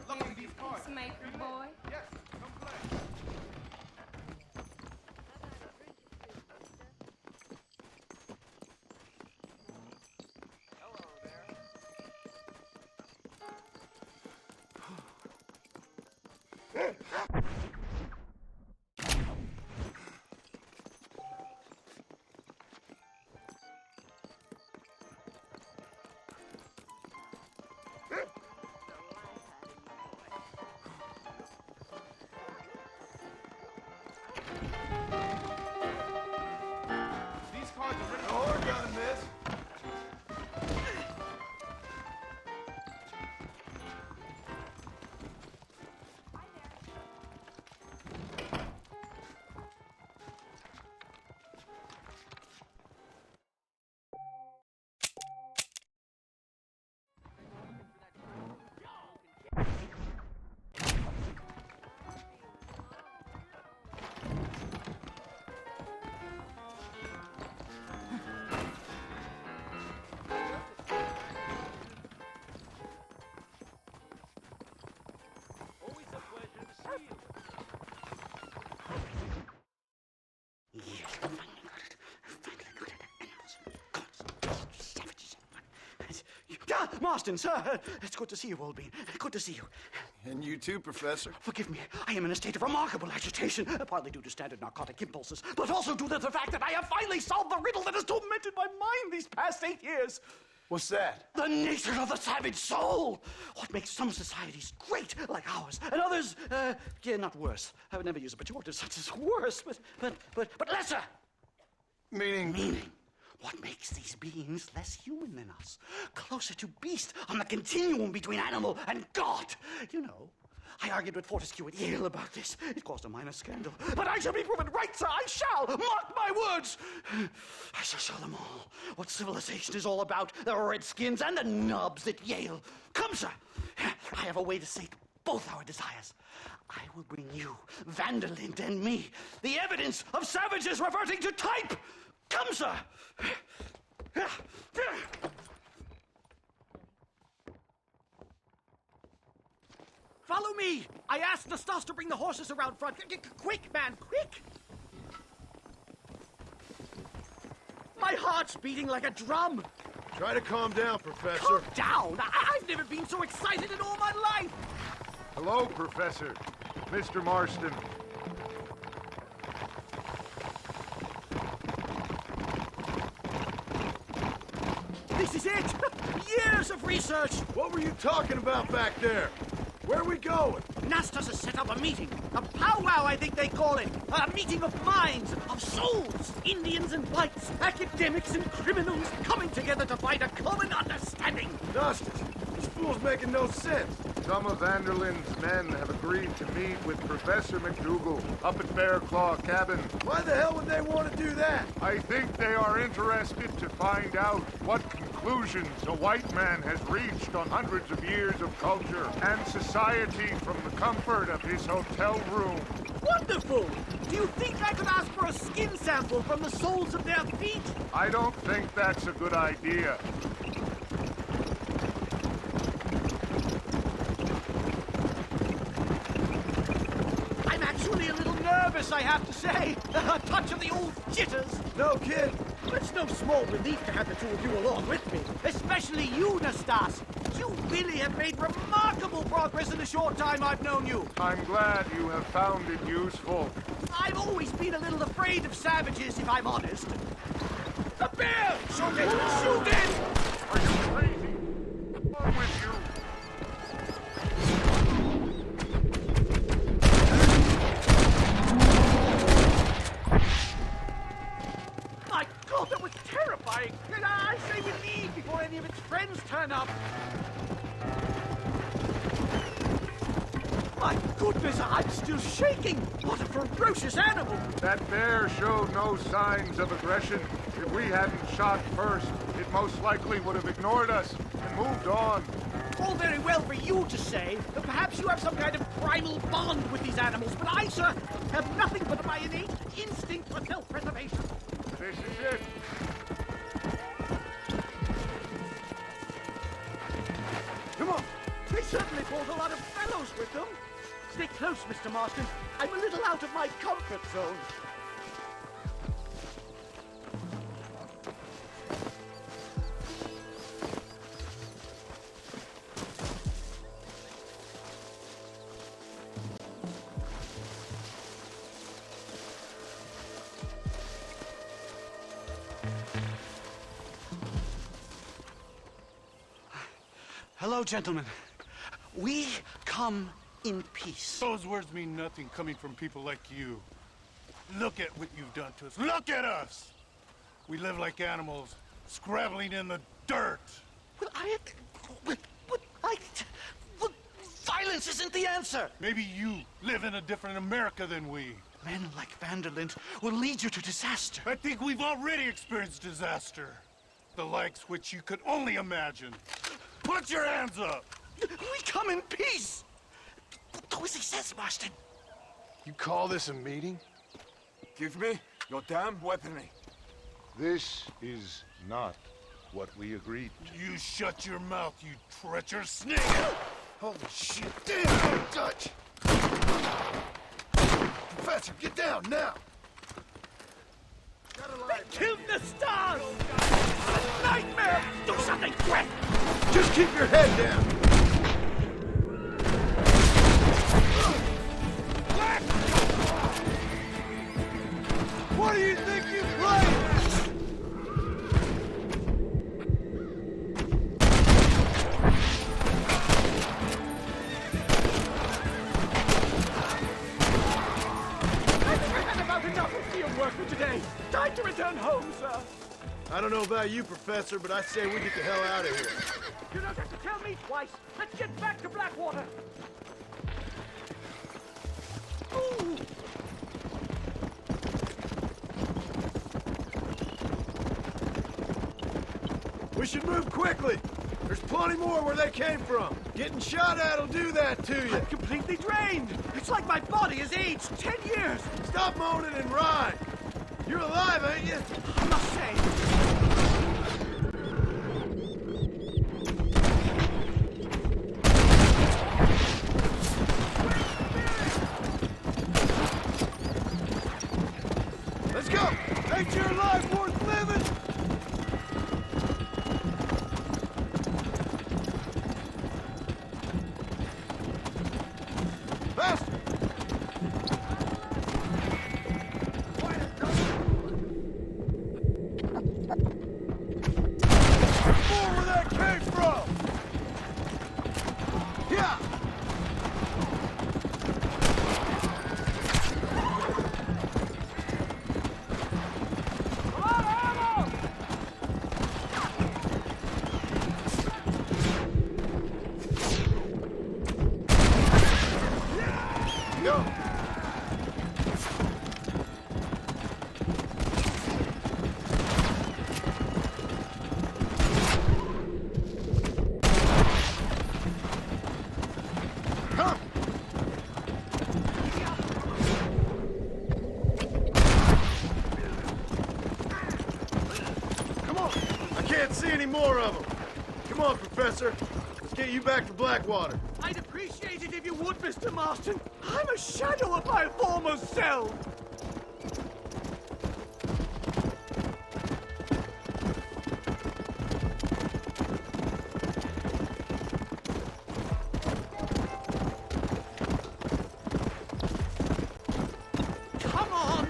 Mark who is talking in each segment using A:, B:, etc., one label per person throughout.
A: Look these cards.
B: Peacemaker boy.
A: Yes, come play. Hello there. These cards are written.
C: Door gun, miss.
D: Always a pleasure to see you.
E: Yes, I finally got it. Animals. Savages. Marston, sir. It's good to see you, Oldbean. Good to see you.
C: And you too, Professor.
E: Forgive me. I am in a state of remarkable agitation, partly due to standard narcotic impulses, but also due to the fact that I have finally solved the riddle that has tormented my mind these past 8 years.
C: What's that?
E: The nature of the savage soul. What makes some societies great, like ours, and others, not worse. I would never use a pejorative such as worse, but lesser.
C: Meaning?
E: What makes these beings less human than us? Closer to beast on the continuum between animal and God. You know, I argued with Fortescue at Yale about this. It caused a minor scandal. But I shall be proven right, sir. I shall. Mark my words. I shall show them all what civilization is all about. The redskins and the nubs at Yale. Come, sir. I have a way to sate both our desires. I will bring you, Vanderlint, and me, the evidence of savages reverting to type. Come, sir.
D: Follow me! I asked Nastas to bring the horses around front. Quick, man, quick! My heart's beating like a drum.
C: Try to calm down, Professor.
D: Calm down! I've never been so excited in all my life!
F: Hello, Professor. Mr. Marston.
D: This is it! Years of research!
C: What were you talking about back there? Where are we going?
D: Nastas has set up a meeting. A powwow, I think they call it. A meeting of minds, of souls. Indians and whites, academics and criminals coming together to find a common understanding.
C: Dustin, this fool's making no sense.
F: Some of Vanderlin's men have agreed to meet with Professor McDougal up at Bear Claw Cabin.
C: Why the hell would they want to do that?
F: I think they are interested to find out what conclusions a white man has reached on hundreds of years of culture and society from the comfort of his hotel room.
D: Wonderful! Do you think I could ask for a skin sample from the soles of their feet?
F: I don't think that's a good idea.
D: I'm actually a little nervous, I have to say. A touch of the old jitters.
C: No kid.
D: It's no small relief to have the two of you along with me, especially you, Nastas. You really have made remarkable progress in the short time I've known you.
F: I'm glad you have found it useful.
D: I've always been a little afraid of savages, if I'm honest. A bear! Shoot it! Shoot it!
F: Are you crazy? What's wrong with you?
D: My God, that was terrifying! I say we leave before any of its friends turn up. My goodness, I'm still shaking! What a ferocious animal!
F: That bear showed no signs of aggression. If we hadn't shot first, it most likely would have ignored us and moved on.
D: All very well for you to say, but perhaps you have some kind of primal bond with these animals, but I, sir, have nothing but my innate instinct for self-preservation.
F: This is it.
C: Come on.
D: This certainly brought a lot of fellows with them. Stay close, Mr. Marston. I'm a little out of my comfort zone.
E: Hello, gentlemen. We come in peace.
B: Those words mean nothing coming from people like you. Look at what you've done to us. Look at us! We live like animals, scrabbling in the dirt.
E: Well, violence isn't the answer.
B: Maybe you live in a different America than we.
E: Men like Vanderlint will lead you to disaster.
B: I think we've already experienced disaster. The likes which you could only imagine. Put your hands up!
E: We come in peace! Do as he says, Marston.
C: You call this a meeting?
A: Give me your damn weaponry.
F: This is not what we agreed to.
B: You shut your mouth, you treacherous snake!
C: Holy shit! Damn, don't touch! Professor, get down now!
D: They killed the stars! A nightmare! Do something quick!
C: Just keep your head down! What do you think you play?
D: I think I've had about enough of field work for today. Time to return home, sir.
C: I don't know about you, Professor, but I say we get the hell out of here.
D: You don't have to tell me twice. Let's get back to Blackwater. Ooh.
C: We should move quickly. There's plenty more where they came from. Getting shot at'll do that to you.
D: I'm completely drained. It's like my body has aged 10 years.
C: Stop moaning and ride. You're alive, ain't you?
D: I must say.
C: Let's go. Ain't your life worth living? Faster. More where that came from! Yeah! Go! Come! Come on! I can't see any more of them. Come on, Professor. Let's get you back to Blackwater.
D: I'd appreciate it if you would, Mr. Marston. I'm a shadow of my former self. Come on!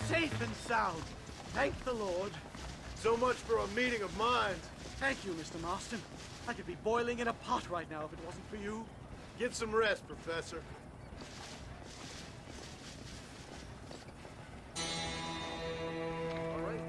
D: Safe and sound. Thank the Lord.
C: So much for a meeting of minds.
D: Thank you, Mr. Marston. I could be boiling in a pot right now if it wasn't for you.
C: Get some rest, Professor. All right.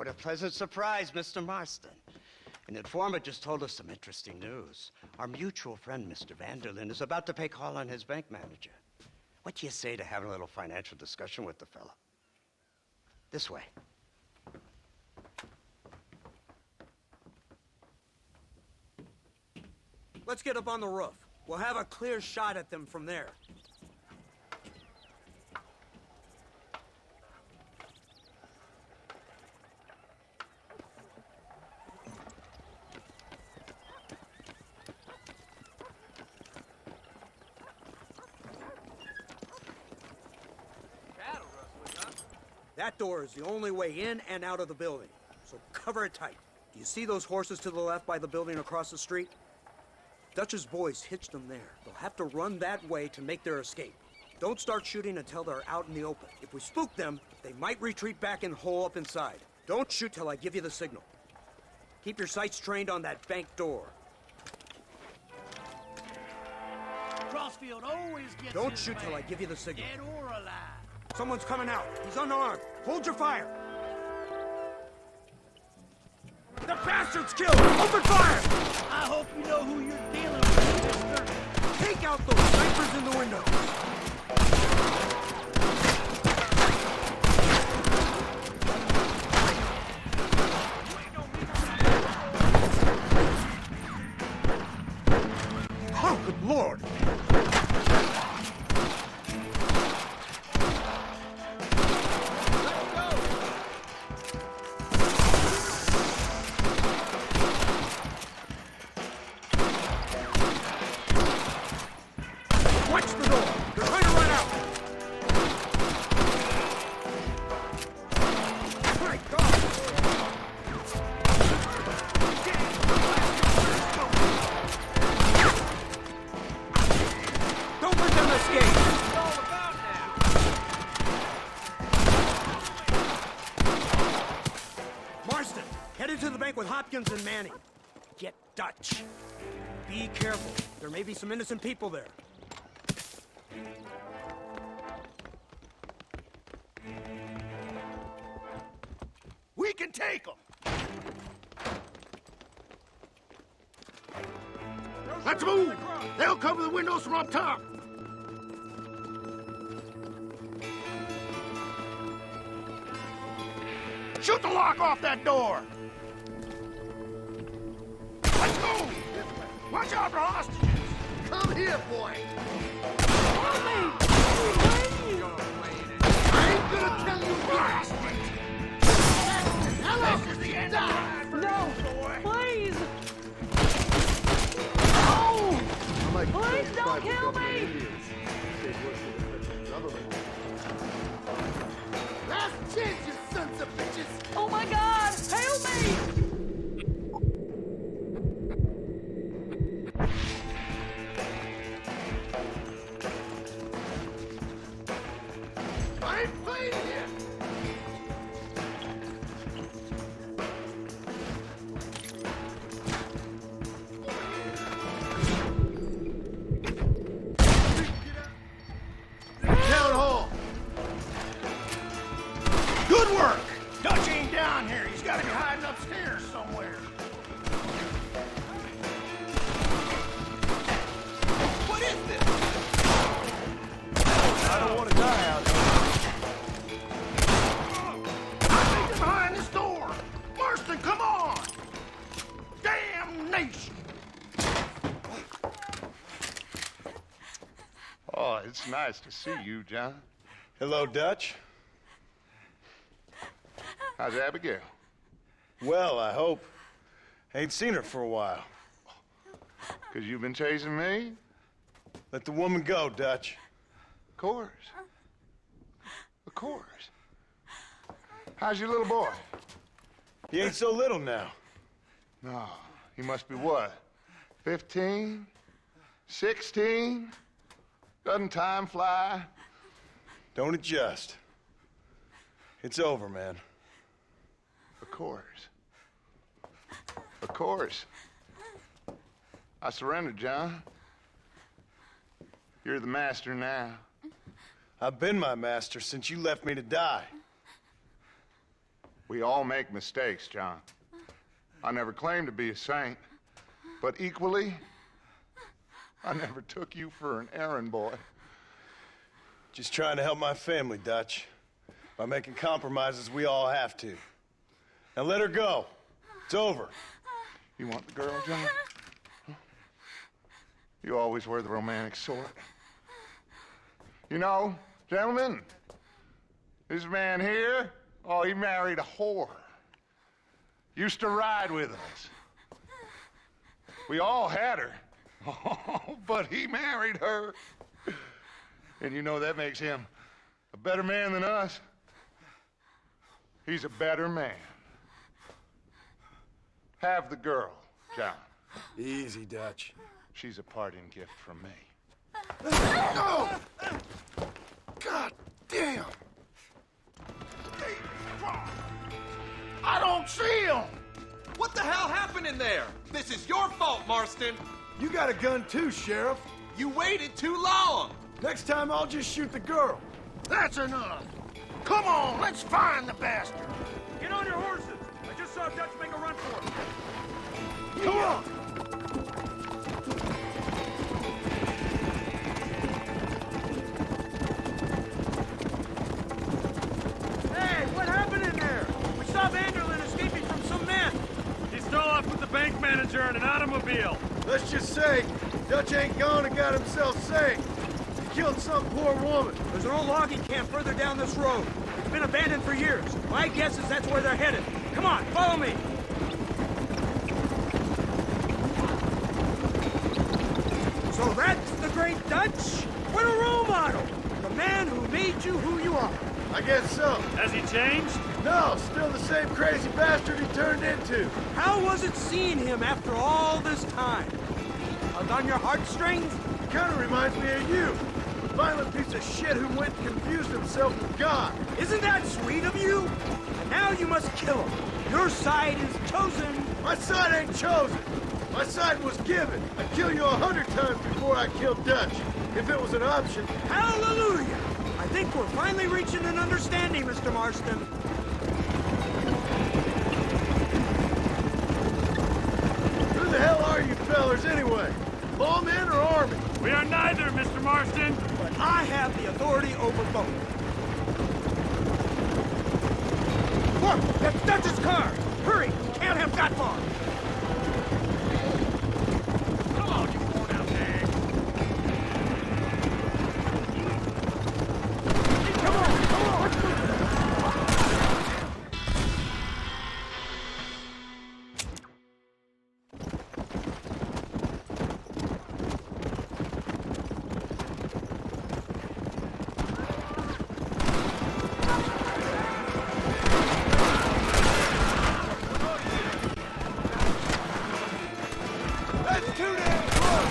E: What a pleasant surprise, Mr. Marston. An informant just told us some interesting news. Our mutual friend, Mr. Vanderlyn, is about to pay call on his bank manager. What do you say to having a little financial discussion with the fella? This way.
D: Let's get up on the roof. We'll have a clear shot at them from there. That door is the only way in and out of the building, so cover it tight. Do you see those horses to the left by the building across the street? Dutch's boys hitched them there. They'll have to run that way to make their escape. Don't start shooting until they're out in the open. If we spook them, they might retreat back and hole up inside. Don't shoot till I give you the signal. Keep your sights trained on that bank door.
G: Crossfield always gets
D: Don't
G: his
D: shoot till
G: way,
D: I give you the signal.
G: dead or alive.
D: Someone's coming out. He's unarmed. Hold your fire. The bastard's killed! Open fire!
G: I hope you know who you're dealing with, mister.
D: Take out those snipers in the window. Oh, good Lord! Watch the door! They're trying to run out! My God! Don't let them escape! It's all about now! Marston, headed to the bank with Hopkins and Manning. Get Dutch. Be careful. There may be some innocent people there.
B: We can take them! Let's move! They'll cover the windows from up top! Shoot the lock off that door! Let's go! Watch out for hostages! Come here, boy! I ain't gonna tell you bastard! This is the end of the
H: No!
B: boy!
H: Please! Oh! Please don't kill me!
B: Last chance, you sons of bitches!
H: Oh my God! Help me!
B: I ain't playing here! Town hall! Good work! Dutch ain't down here. He's got to be hiding upstairs somewhere. What is this?
C: I don't want to die out here.
B: I think they're behind this door. Marston, come on! Damnation!
F: Oh, it's nice to see you, John.
C: Hello, Dutch.
F: How's Abigail?
C: Well, I hope. Ain't seen her for a while.
F: 'Cause you've been chasing me?
C: Let the woman go, Dutch.
F: Of course. Of course. How's your little boy?
C: He ain't so little now.
F: No, he must be what? 15? 16? Doesn't time fly?
C: Don't adjust. It's over, man.
F: Of course. Of course. I surrendered, John. You're the master now.
C: I've been my master since you left me to die.
F: We all make mistakes, John. I never claimed to be a saint, but equally, I never took you for an errand boy.
C: Just trying to help my family, Dutch. By making compromises, we all have to. Now let her go. It's over.
F: You want the girl, John? You always were the romantic sort. You know, gentlemen, this man here, oh, he married a whore. Used to ride with us. We all had her. Oh, but he married her. And you know that makes him a better man than us. He's a better man. Have the girl, John.
C: Easy, Dutch.
F: She's a parting gift from me.
C: Oh! God damn!
I: I don't see him! What the hell happened in there? This is your fault, Marston.
C: You got a gun too, Sheriff.
I: You waited too long.
C: Next time I'll just shoot the girl.
B: That's enough. Come on, let's find the bastard.
G: Get on your horses! I just saw Dutch make a run for it.
C: Come on!
G: Hey, what happened in there? We saw Vanderlyn escaping from some men. He stole off with the bank manager in an automobile.
C: Let's just say, Dutch ain't gone and got himself saved. He killed some poor woman.
D: There's an old logging camp further down this road. It's been abandoned for years. My guess is that's where they're headed. Come on, follow me. So that's the great Dutch? What a role model! The man who made you who you are.
C: I guess so.
G: Has he changed?
C: No, still the same crazy bastard he turned into.
D: How was it seeing him after all this time? Tug on your heartstrings?
C: Kind of reminds me of you. A violent piece of shit who went and confused himself with God.
D: Isn't that sweet of you? And now you must kill him. Your side is chosen.
C: My side ain't chosen. My side was given. I'd kill you 100 times before I killed Dutch. If it was an option.
D: Hallelujah! I think we're finally reaching an understanding, Mr. Marston.
C: Who the hell are you fellers anyway? Lawmen or army?
G: We are neither, Mr. Marston.
D: But I have the authority over both. Look, that's Dutch's car. Hurry, can't have got far.
G: Come on, you worn out nag.
C: Come on, come on! That's too damn close!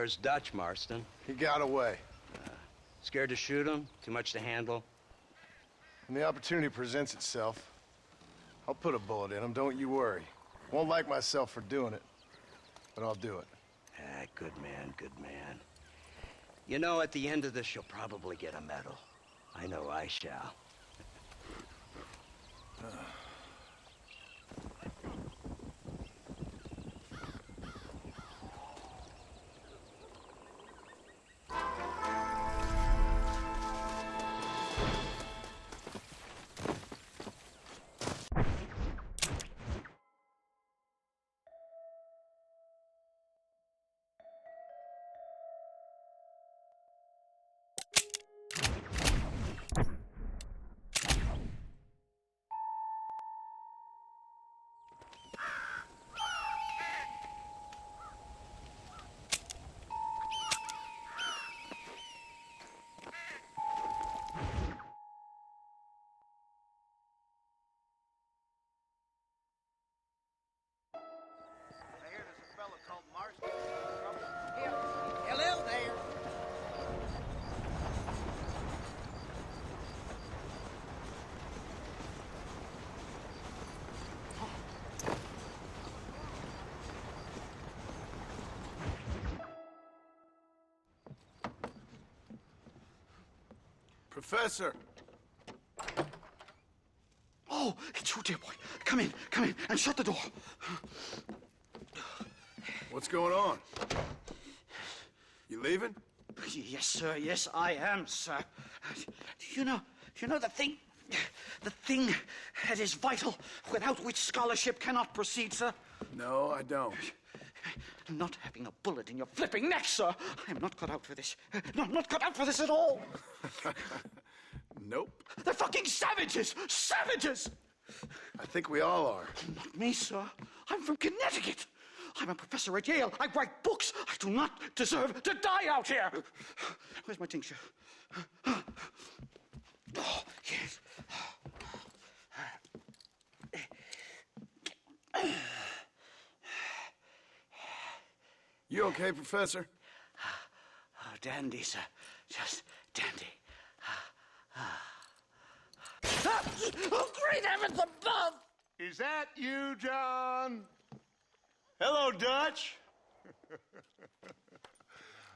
E: Where's Dutch, Marston?
C: He got away.
E: Scared to shoot him? Too much to handle?
C: When the opportunity presents itself, I'll put a bullet in him, don't you worry. Won't like myself for doing it, but I'll do it.
E: Ah, good man, good man. You know, at the end of this, you'll probably get a medal. I know I shall.
J: Hello there.
C: Professor!
E: Oh, it's you, dear boy. Come in, and shut the door.
C: What's going on? You leaving?
E: Yes, sir. Yes, I am, sir. You know the thing that is vital, without which scholarship cannot proceed, sir?
C: No, I don't.
E: Not having a bullet in your flipping neck, sir. I am not cut out for this. No, I'm not cut out for this at all.
C: Nope.
E: They're fucking savages! Savages!
C: I think we all are.
E: Not me, sir. I'm from Connecticut. I'm a professor at Yale. I write books. I do not deserve to die out here. Where's my tincture? Oh, yes.
C: You okay, Professor?
E: Oh, dandy, sir. Just dandy. Oh, great heavens above!
F: Is that you, John?
C: Hello, Dutch.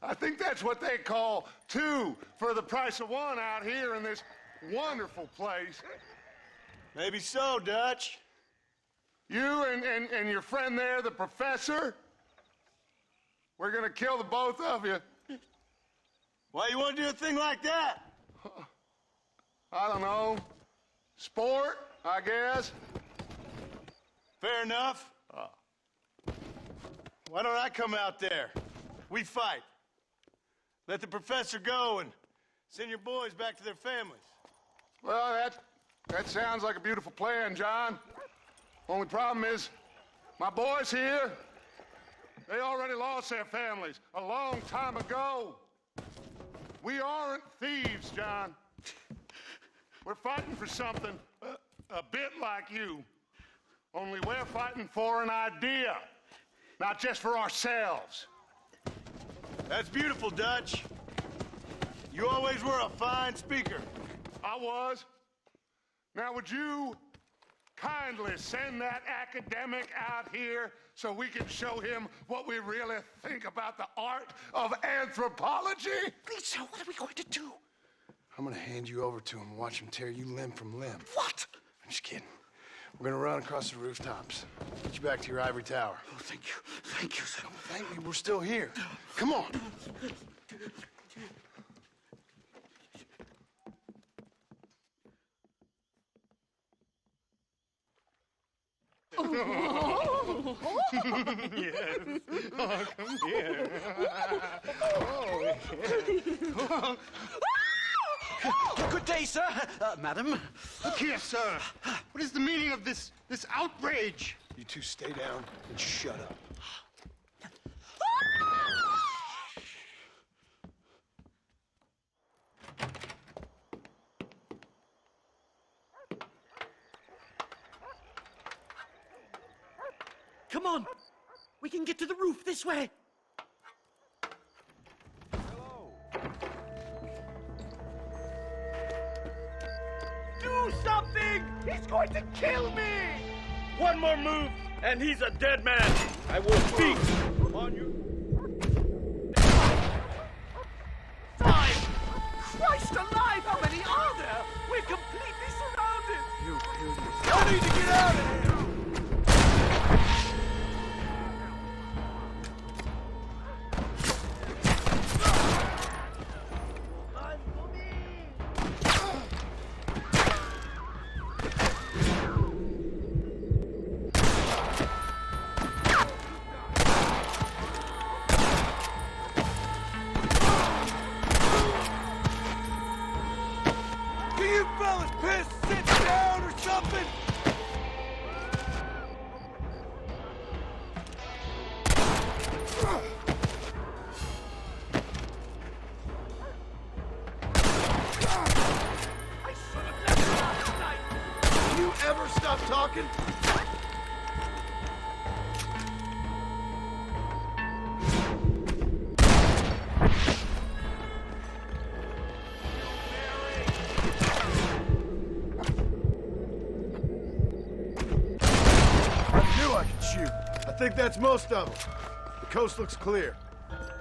F: I think that's what they call two for the price of one out here in this wonderful place.
C: Maybe so, Dutch.
F: You and your friend there, the professor, we're gonna kill the both of you.
C: Why you want to do a thing like that?
F: I don't know. Sport, I guess.
C: Fair enough. Why don't I come out there? We fight. Let the professor go and send your boys back to their families.
F: Well, that sounds like a beautiful plan, John. Only problem is, my boys here, they already lost their families a long time ago. We aren't thieves, John. We're fighting for something a bit like you. Only we're fighting for an idea, not just for ourselves.
C: That's beautiful, Dutch. You always were a fine speaker.
F: I was. Now, would you kindly send that academic out here so we can show him what we really think about the art of anthropology?
E: Please, sir, what are we going to do?
C: I'm gonna hand you over to him and watch him tear you limb from limb.
E: What?
C: I'm just kidding. We're gonna run across the rooftops. Get you back to your ivory tower.
E: Oh, thank you. Thank you, sir.
C: Thank me, we're still here. Come on.
B: Yes. Oh, come here.
E: Good day, sir. Madam.
B: Look here, sir. What is the meaning of this outrage?
C: You two stay down and shut up.
E: Come on. We can get to the roof this way.
G: He's going to kill me! One more move, and he's a dead man. I will feast on you. 5! Christ alive, how many are there? We're completely surrounded.
C: I need to get out of here! Stop talking? I can shoot. I think that's most of them. The coast looks clear.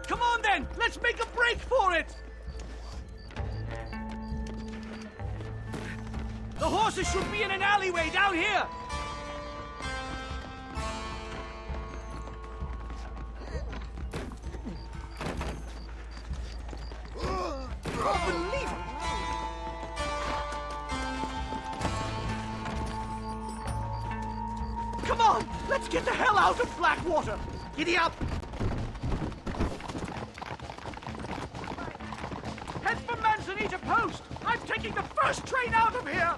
G: Come on then, let's make a break for it! The horses should be in an alleyway down here! Unbelievable! Come on, let's get the hell out of Blackwater! Giddy up! Head for Manzanita Post! I'm taking the first train out of here!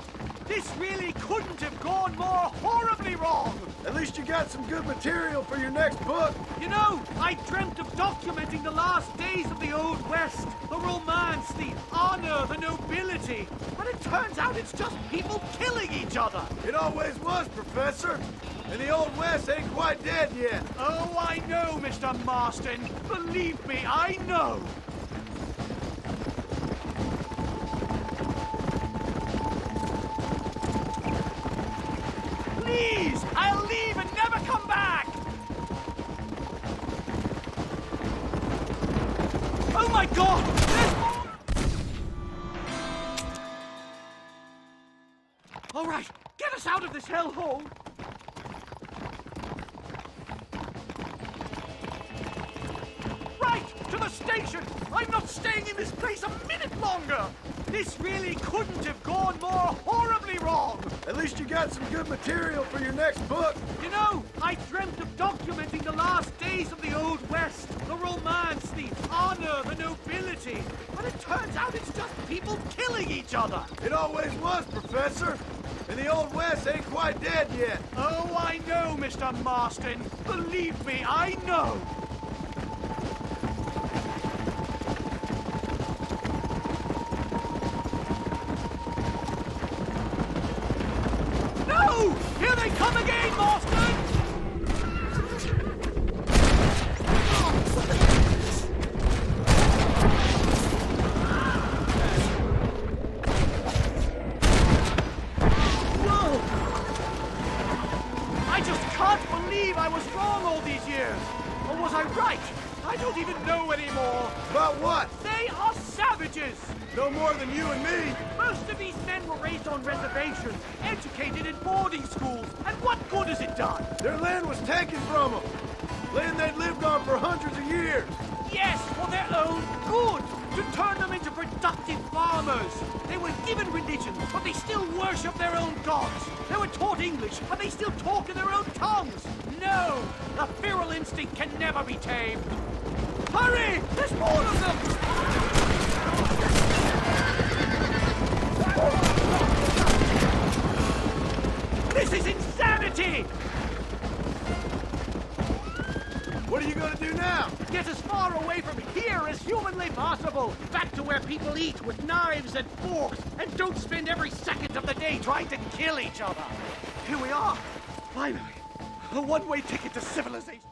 G: This really couldn't have gone more horribly wrong!
C: At least you got some good material for your next book.
G: You know, I dreamt of documenting the last days of the Old West. The romance, the honor, the nobility. But it turns out it's just people killing each other.
C: It always was, Professor. And the Old West ain't quite dead yet.
G: Oh, I know, Mr. Marston. Believe me, I know. Please, I'll leave and never come back! Oh my God! There's more! All right, get us out of this hellhole! Right, to the station! I'm not staying in this place a minute longer! This really couldn't have gone more horribly wrong!
C: At least you got some good material for your next book.
G: You know, I dreamt of documenting the last days of the Old West. The romance, the honor, the nobility. But it turns out it's just people killing each other.
C: It always was, Professor. And the Old West ain't quite dead yet.
G: Oh, I know, Mr. Marston. Believe me, I know. No! Here they come again, Marston! Whoa! I just can't believe I was wrong all these years. Or was I right? I don't even know anymore.
C: About what?
G: They are savages!
C: No more than you and me.
G: Most of these men were raised on reservations, educated in boarding schools, and what good has it done?
C: Their land was taken from them. Land they'd lived on for hundreds of years.
G: Yes, for their own good, to turn them into productive farmers. They were given religion, but they still worship their own gods. They were taught English, but they still talk in their own tongues. No, the feral instinct can never be tamed. Hurry! There's more of them! This is insanity!
C: What are you going to do now?
G: Get as far away from here as humanly possible. Back to where people eat with knives and forks and don't spend every second of the day trying to kill each other. Here we are. Finally. A one-way ticket to civilization.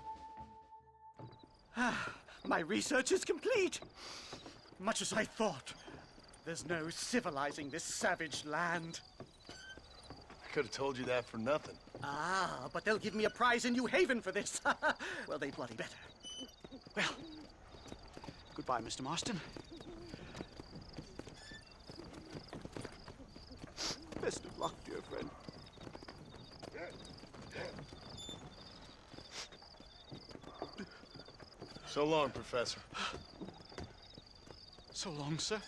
G: My research is complete. Much as I thought. There's no civilizing this savage land.
C: could have told you that for nothing.
E: Ah, but they'll give me a prize in New Haven for this. Well, they bloody better. Well, goodbye, Mr. Marston. Best of luck, dear friend.
C: So long, Professor.
E: So long, sir.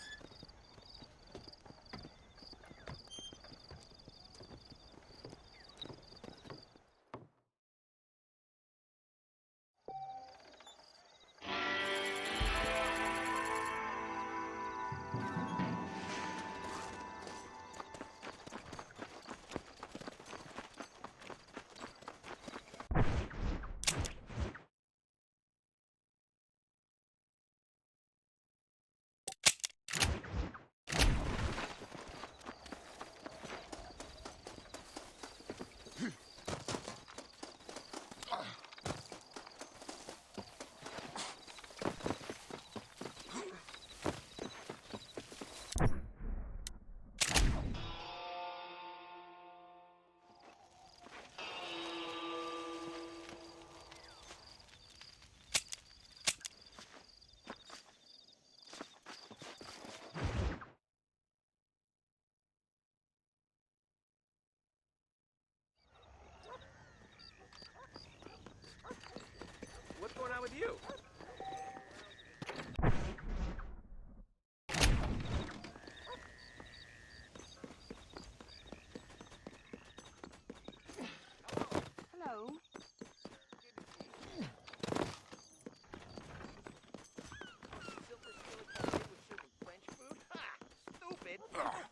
G: What's going on with you?
J: Hello.
G: French food? Ha! Stupid!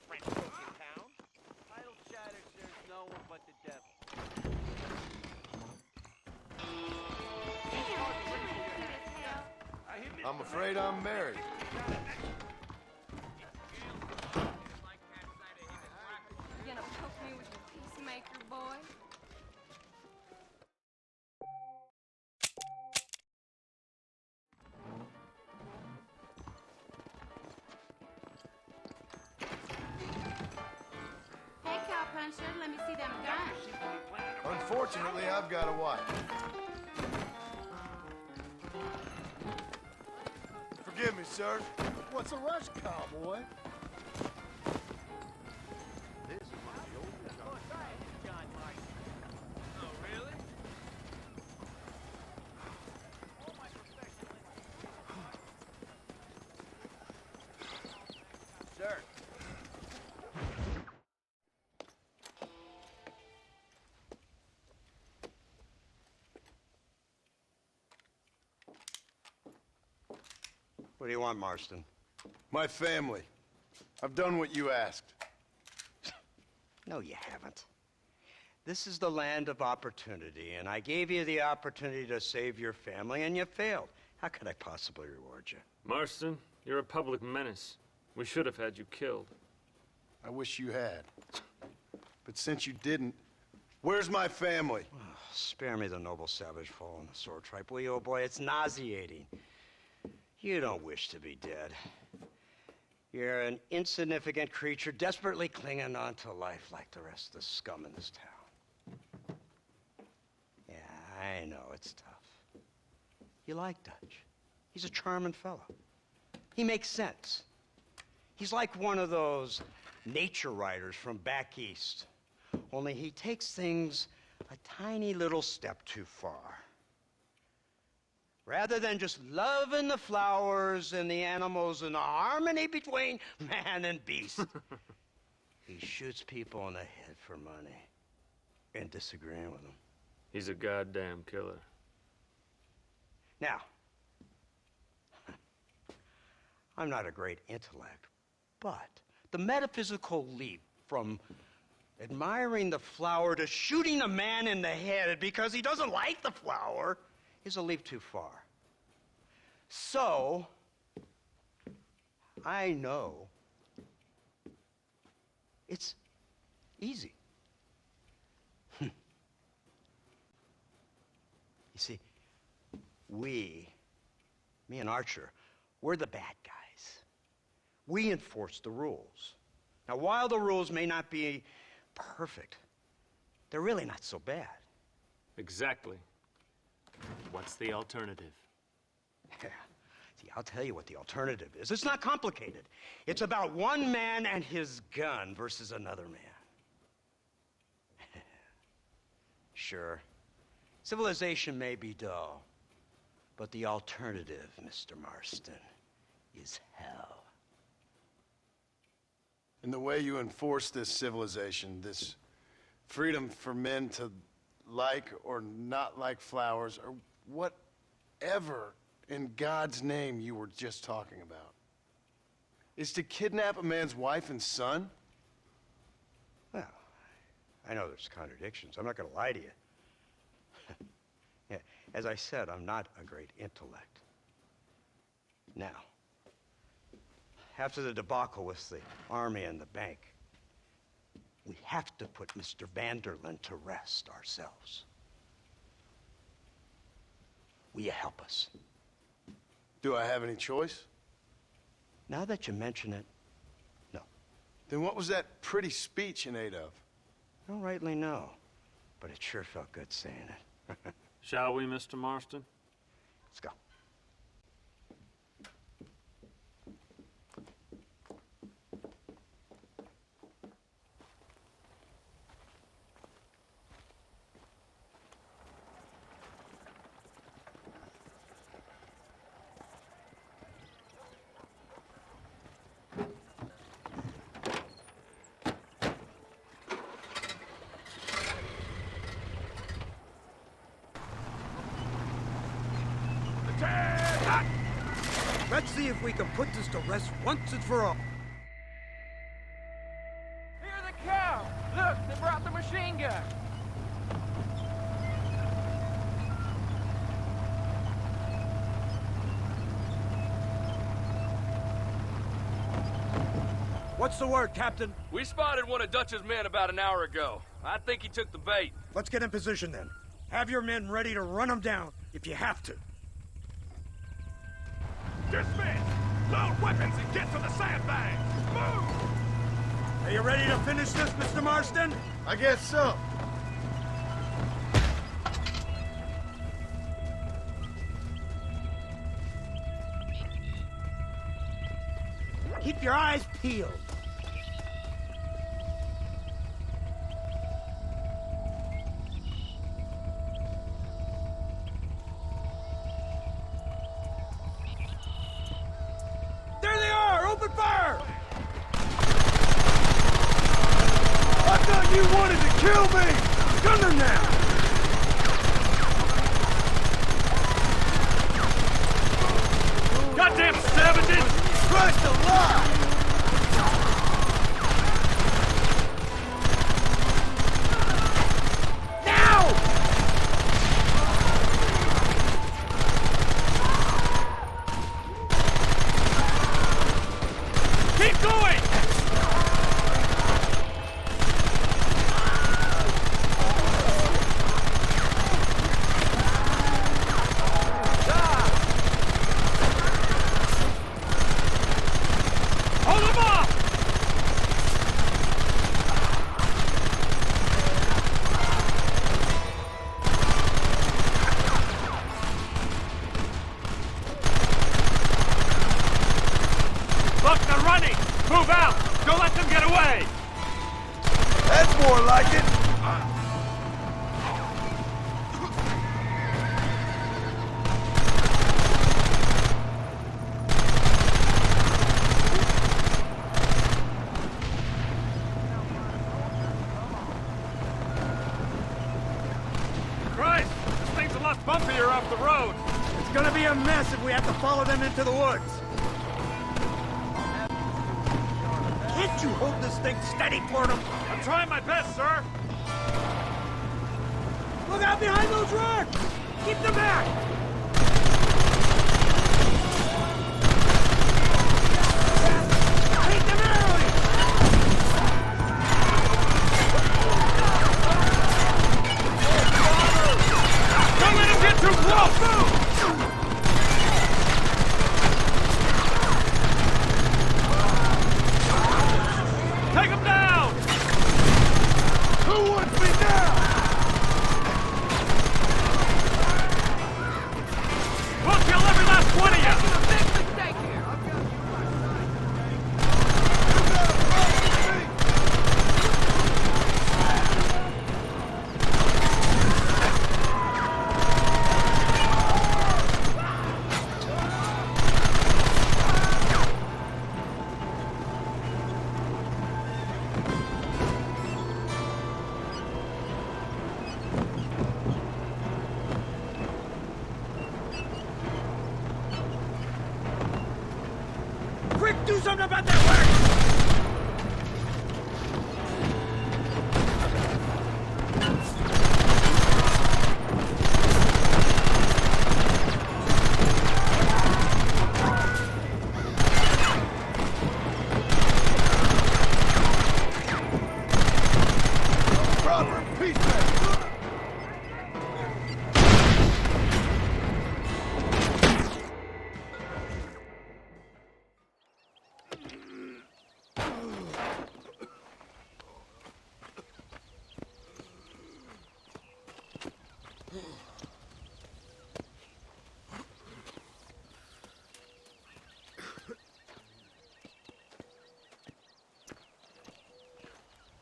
G: French food in town. Idle chatter serves no one but the devil.
C: I'm afraid I'm married.
J: You gonna poke me with your peacemaker, boy? Hey, cowpuncher, let me see them guns.
C: Unfortunately, I've got a wife. Forgive me, sir. What's a rush, cowboy?
G: Oh, really? Sir.
E: What do you want, Marston?
C: My family. I've done what you asked.
E: No, you haven't. This is the land of opportunity, and I gave you the opportunity to save your family, and you failed. How could I possibly reward you?
K: Marston, you're a public menace. We should have had you killed.
C: I wish you had. But since you didn't, where's my family?
E: Oh, spare me the noble savage fall on the sword tripe, will you, old boy? It's nauseating. You don't wish to be dead. You're an insignificant creature desperately clinging on to life like the rest of the scum in this town. Yeah, I know, it's tough. You like Dutch. He's a charming fellow. He makes sense. He's like one of those nature writers from back east. Only he takes things a tiny little step too far. Rather than just loving the flowers and the animals and the harmony between man and beast, he shoots people in the head for money and disagreeing with them.
K: He's a goddamn killer.
E: Now, I'm not a great intellect, but the metaphysical leap from admiring the flower to shooting a man in the head because he doesn't like the flower is a leap too far. So, I know it's easy. You see, me and Archer, we're the bad guys. We enforce the rules. Now, while the rules may not be perfect, they're really not so bad.
K: Exactly. What's the alternative?
E: Yeah. See, I'll tell you what the alternative is. It's not complicated. It's about one man and his gun versus another man. Sure, civilization may be dull, but the alternative, Mr. Marston, is hell.
C: And the way you enforce this civilization, this freedom for men to like or not like flowers, or whatever in God's name you were just talking about, is to kidnap a man's wife and son?
E: Well, I know there's contradictions. I'm not going to lie to you. Yeah, as I said, I'm not a great intellect. Now, after the debacle with the army and the bank, we have to put Mr. Vanderlyn to rest ourselves. Will you help us?
C: Do I have any choice?
E: Now that you mention it, no.
C: Then what was that pretty speech in aid of?
E: I don't rightly know, but it sure felt good saying it.
K: Shall we, Mr. Marston?
E: Let's go.
D: Let's see if we can put this to rest once and for all.
G: Hear the cow! Look, they brought the machine gun!
D: What's the word, Captain?
L: We spotted one of Dutch's men about an hour ago. I think he took the bait.
D: Let's get in position then. Have your men ready to run them down if you have to.
B: Dismiss! Load weapons and get to the sandbags! Move!
D: Are you ready to finish this, Mr. Marston?
C: I guess so.
D: Keep your eyes peeled. There they are! Open fire!
C: I thought you wanted to kill me!
D: Gunner now!
K: Goddamn savages!
C: Christ alive!
K: Keep going! Hold them off! Look, they're running! Move out! Don't let them get away!
C: That's more like it!
K: Christ! This thing's a lot bumpier off the road!
D: It's gonna be a mess if we have to follow them into the woods. Can't you hold this thing steady for them?
K: I'm trying my best, sir!
D: Look out behind those rocks! Keep them back! Take them early!
K: Don't let him get too close! Take him down!
C: Who wants me now?
G: Do something about that work!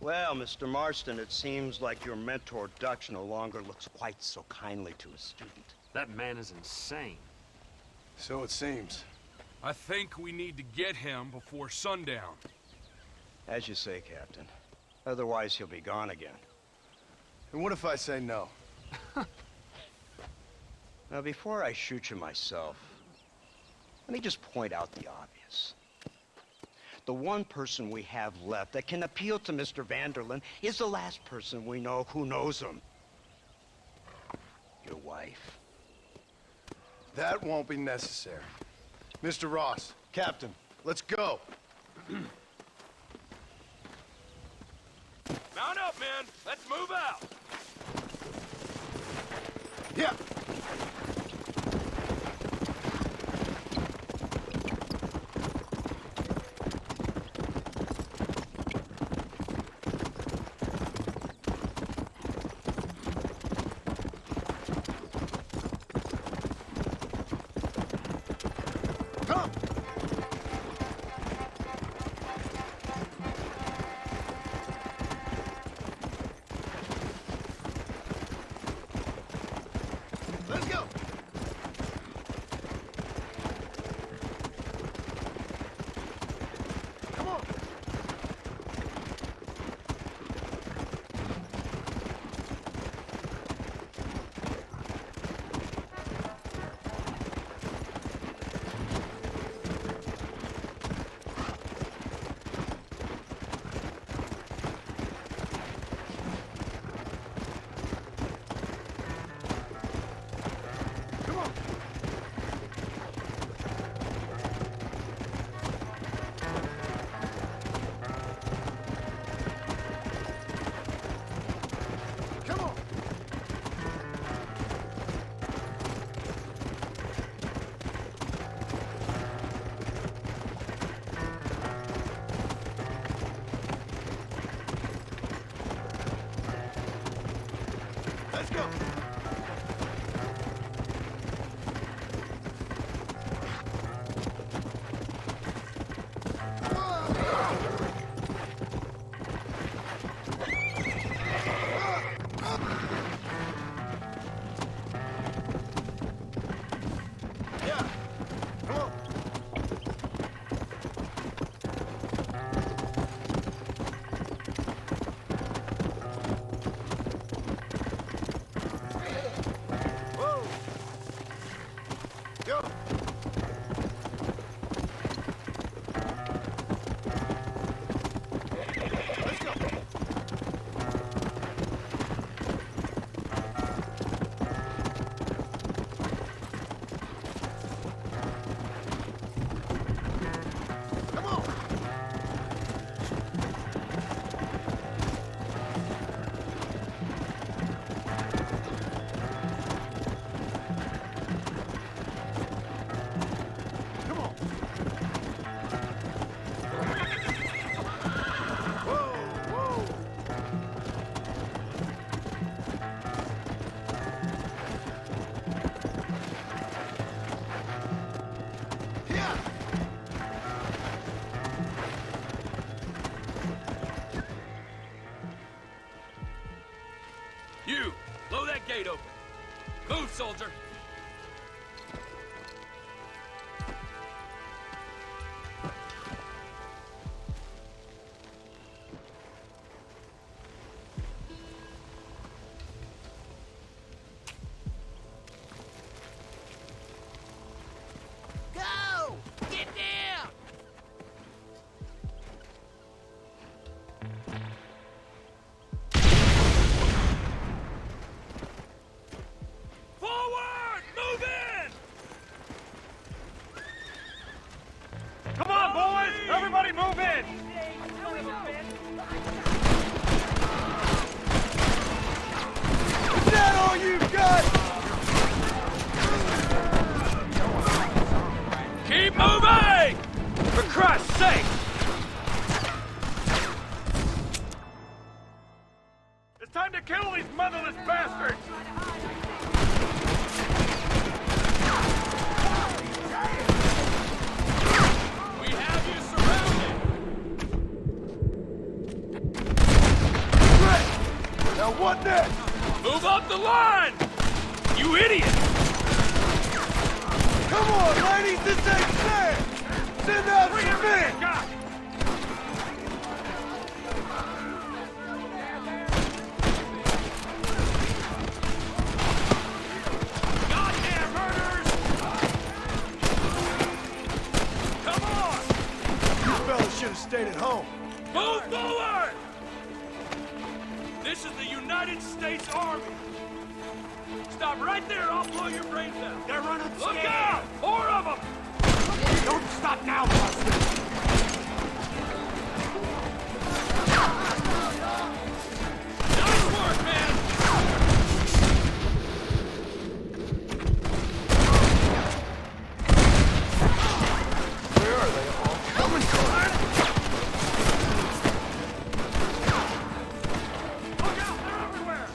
E: Well, Mr. Marston, it seems like your mentor Dutch no longer looks quite so kindly to his student.
K: That man is insane.
C: So it seems.
L: I think we need to get him before sundown.
E: As you say, Captain. Otherwise, he'll be gone again.
C: And what if I say no?
E: Now, before I shoot you myself, let me just point out the obvious. The one person we have left that can appeal to Mr. Vanderlyn is the last person we know who knows him. Your wife.
C: That won't be necessary. Mr. Ross, Captain, let's go.
L: Mount up, man. Let's move out.
C: Yeah. Let's go. Come on. Come on. Come on. Let's go. Yeah. Come on. Whoa. Go. Let's go. Come on. Come on. Whoa, whoa. Yeah.
L: You, blow that gate open. Move, soldier.
G: Go! Get down!
K: Everybody move in!
A: Is that all you got?
L: Keep moving! For Christ's sake!
K: It's time to kill these motherless bastards!
L: We have you surrounded!
A: Great! Now what next?
L: Move up the line! You idiot!
A: Come on, ladies, this ain't fair! Send out some men!
L: Goddamn murderers! Come on!
A: You fellas should have stayed at home.
L: Move forward! This is the United States Army. Stop right there, I'll blow your brains out.
G: They're running
L: Look
G: scared.
L: out! 4 of them!
G: Don't stop now, Buster.
L: Nice work, man!
A: Where are they all coming from?
L: Look out, they're everywhere!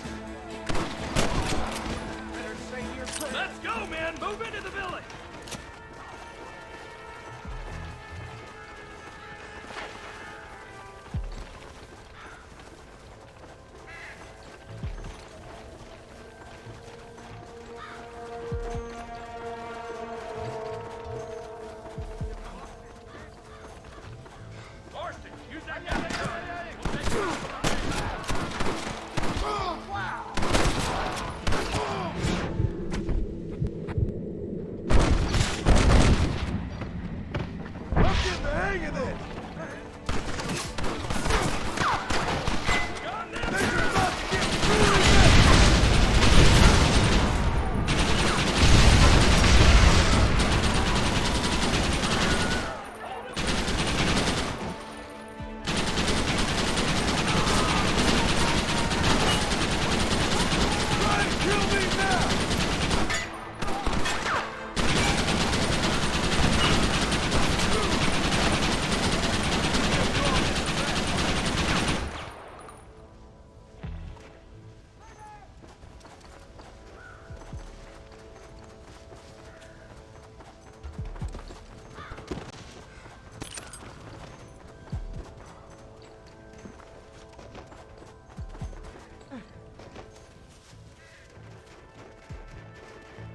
L: Better say your prayer. Let's go, man! Move into the village! Marston, use that guy!
A: I'm getting the hang of this!
L: Gun them!
A: Things are about to get really messy! Try to kill me now!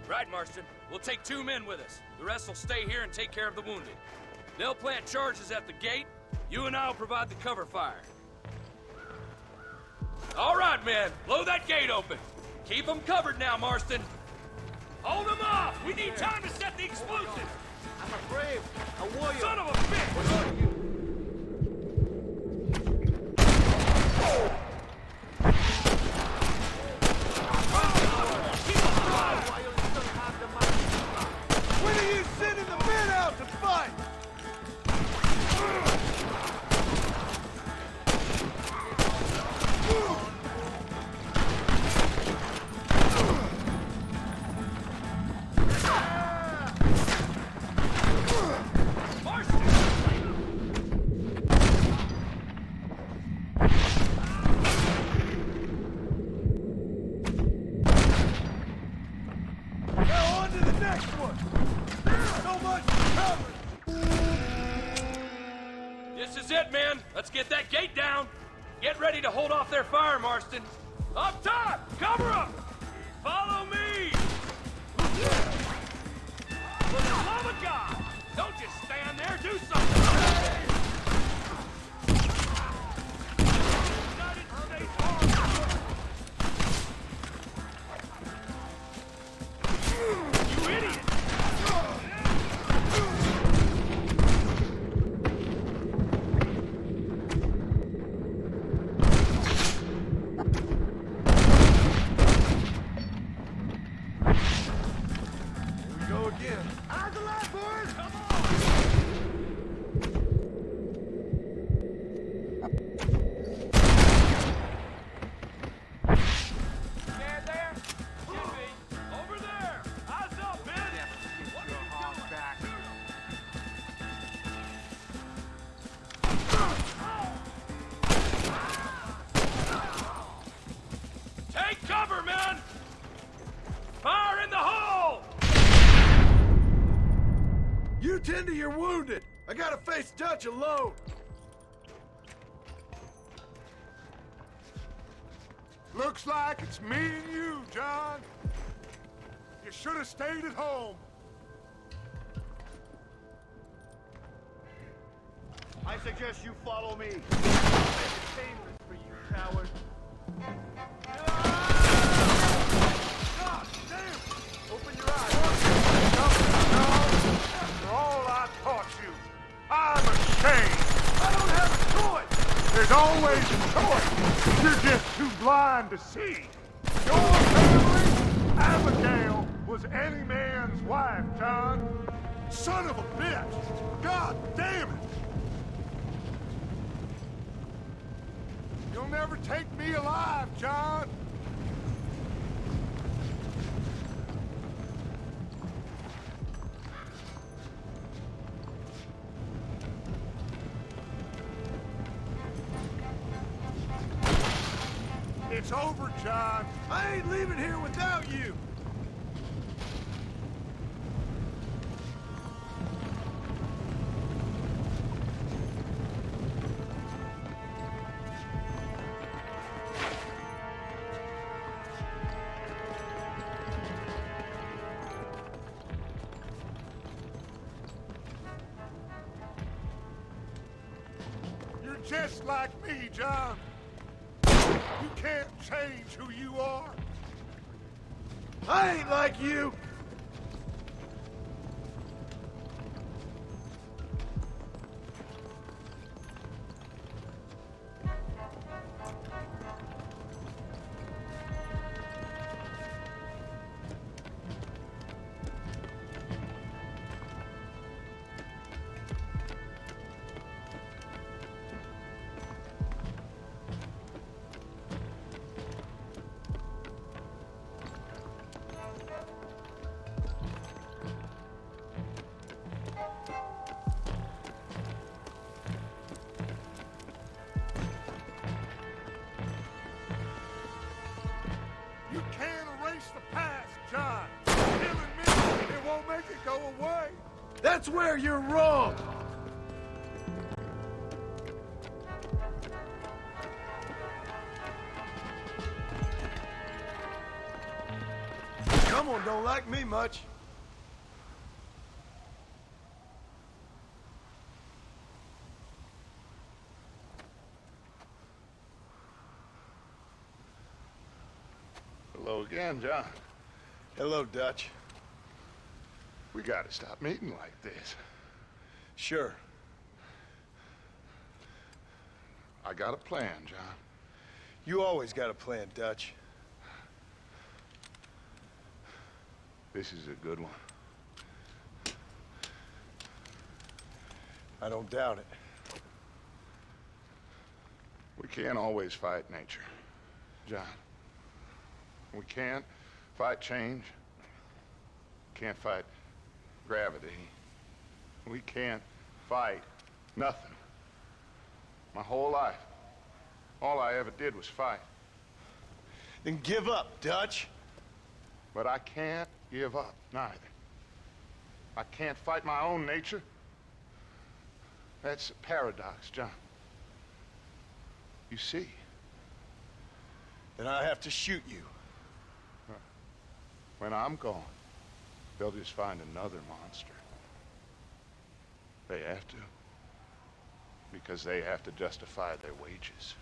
L: Right, Marston. We'll take 2 men with us. The rest will stay here and take care of the wounded. They'll plant charges at the gate. You and I'll provide the cover fire. All right, men. Blow that gate open. Keep them covered now, Marston. Hold them off! We need time to set the explosives!
G: I'm a brave, a warrior.
L: Son of a bitch!
A: When are you sending the men out to fight? Now on to the next one. So much covered.
L: This is it, men. Let's get that gate down. Get ready to hold off their fire, Marston. Up top! Cover them! Follow me! For the love of God! Don't just stand there, do something! United States Army! You idiot!
A: Here we go again. Eyes alive, boys! Come on! you're wounded. I gotta face Dutch alone.
F: Looks like it's me and you, John. You should have stayed at home.
H: I suggest you follow me. It's painless for you, coward.
F: God damn!
H: Open your eyes.
F: After all I taught you, I'm ashamed.
A: I don't have a choice.
F: There's always a choice. You're just too blind to see. Your family, Abigail, was any man's wife, John.
A: Son of a bitch. God damn it.
F: You'll never take me alive, John. It's over, John.
A: I ain't leaving here without you.
F: You're just like me, John. You can't change who you are.
A: I ain't like you.
F: You can't erase the past, John. Killing me, it won't make it go away.
A: That's where you're wrong. Someone don't like me much.
F: Hello again, John.
C: Hello, Dutch.
F: We gotta stop meeting like this.
C: Sure.
F: I got a plan, John.
C: You always got a plan, Dutch.
F: This is a good one.
C: I don't doubt it.
F: We can't always fight nature, John. We can't fight change. Can't fight gravity. We can't fight nothing. My whole life, all I ever did was fight.
C: Then give up, Dutch.
F: But I can't give up, neither. I can't fight my own nature. That's a paradox, John. You see?
C: Then I have to shoot you.
F: When I'm gone, they'll just find another monster. They have to. Because they have to justify their wages.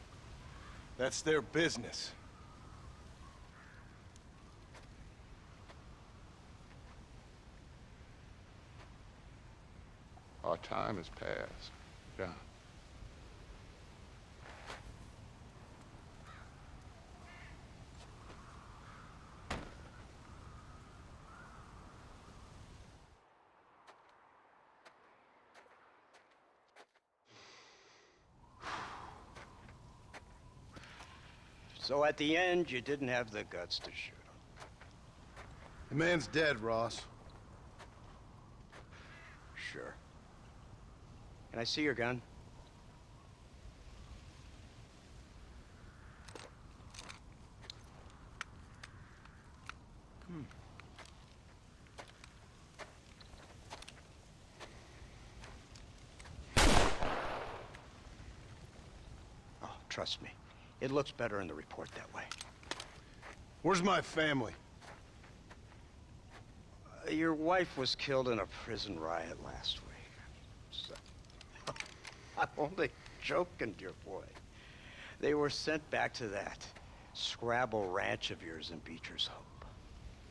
C: That's their business.
F: Our time has passed, John.
M: So at the end, you didn't have the guts to shoot him.
C: The man's dead, Ross.
M: Sure. Can I see your gun? Trust me. It looks better in the report that way.
C: Where's my family?
M: Your wife was killed in a prison riot last week. So, I'm only joking, dear boy. They were sent back to that Scrabble ranch of yours in Beecher's Hope.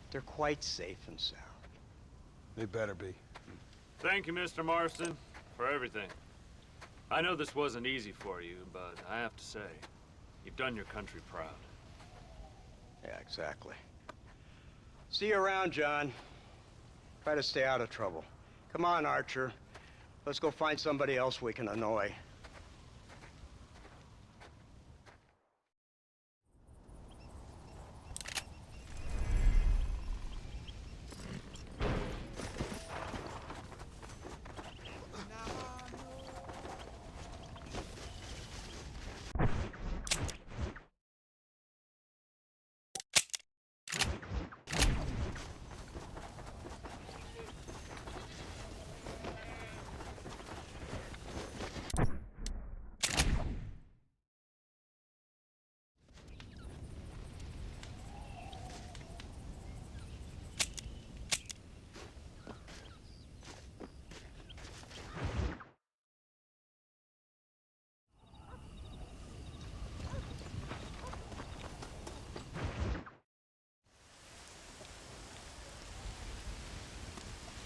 M: They're quite safe and sound.
C: They better be.
K: Thank you, Mr. Marston, for everything. I know this wasn't easy for you, but I have to say, you've done your country proud.
M: Yeah, exactly. See you around, John. Try to stay out of trouble. Come on, Archer. Let's go find somebody else we can annoy.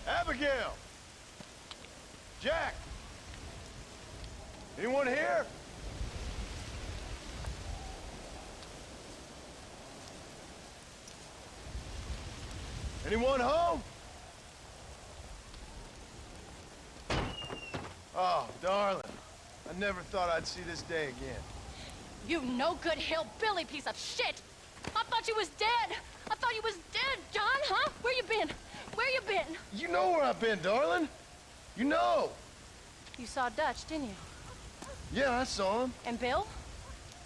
C: Abigail! Jack! Anyone here? Anyone home? Oh, darling. I never thought I'd see this day again.
N: You no-good hillbilly piece of shit! I thought you was dead! I thought you was dead, John, huh? Where you been? Where you been?
C: You know where I've been, darling. You know.
N: You saw Dutch, didn't you?
C: Yeah, I saw him.
N: And Bill?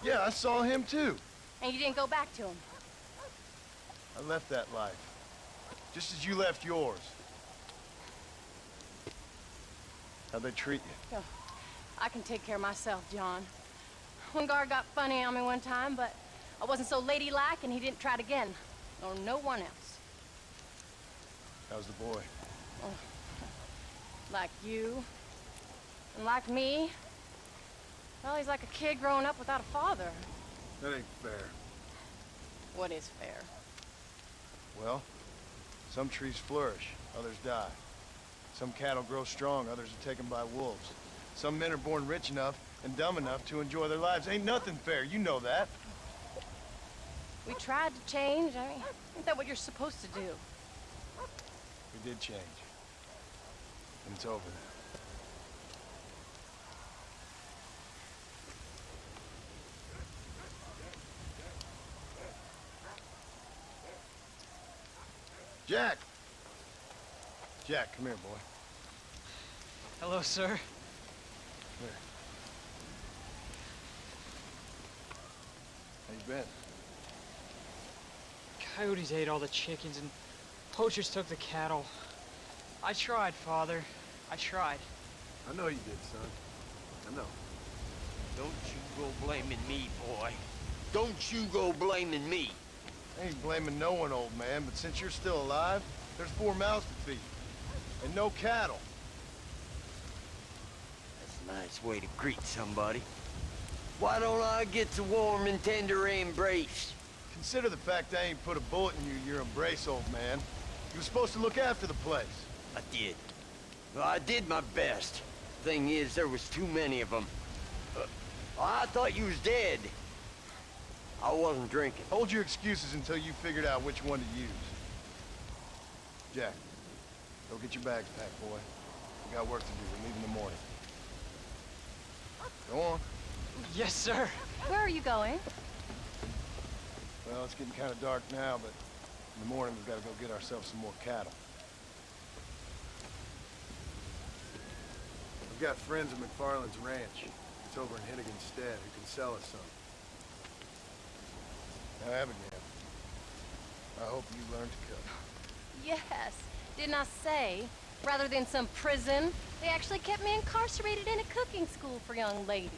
C: Yeah, I saw him too.
N: And you didn't go back to him?
C: I left that life. Just as you left yours. How'd they treat you?
N: Oh, I can take care of myself, John. One guard got funny on me one time, but I wasn't so ladylike and he didn't try it again. Nor no one else.
C: How's the boy?
N: Oh, like you. And like me. Well, he's like a kid growing up without a father.
C: That ain't fair.
N: What is fair?
C: Well, some trees flourish, others die. Some cattle grow strong, others are taken by wolves. Some men are born rich enough and dumb enough to enjoy their lives. Ain't nothing fair, you know that.
N: We tried to change. I mean, isn't that what you're supposed to do?
C: We did change. And it's over now. Jack! Jack, come here, boy.
O: Hello, sir.
C: Come here. How you been?
O: Coyotes ate all the chickens and poachers took the cattle. I tried, Father. I tried.
C: I know you did, son. I know.
P: Don't you go blaming me, boy. Don't you go blaming me.
C: I ain't blaming no one, old man, but since you're still alive, there's 4 mouths to feed. And no cattle.
P: That's a nice way to greet somebody. Why don't I get the warm and tender embrace?
C: Consider the fact I ain't put a bullet in your embrace, old man. You were supposed to look after the place.
P: I did. Well, I did my best. Thing is, there was too many of them. I thought you was dead. I wasn't drinking.
C: Hold your excuses until you figured out which one to use. Jack, go get your bags packed, boy. We got work to do. We're leaving in the morning. Go on.
O: Yes, sir.
N: Where are you going?
C: Well, it's getting kind of dark now, but in the morning we've got to go get ourselves some more cattle. We've got friends at McFarland's ranch. It's over in Hennigan's stead who can sell us some. Now, Abigail, I hope you learn to cook.
N: Yes. Didn't I say, rather than some prison, they actually kept me incarcerated in a cooking school for young ladies.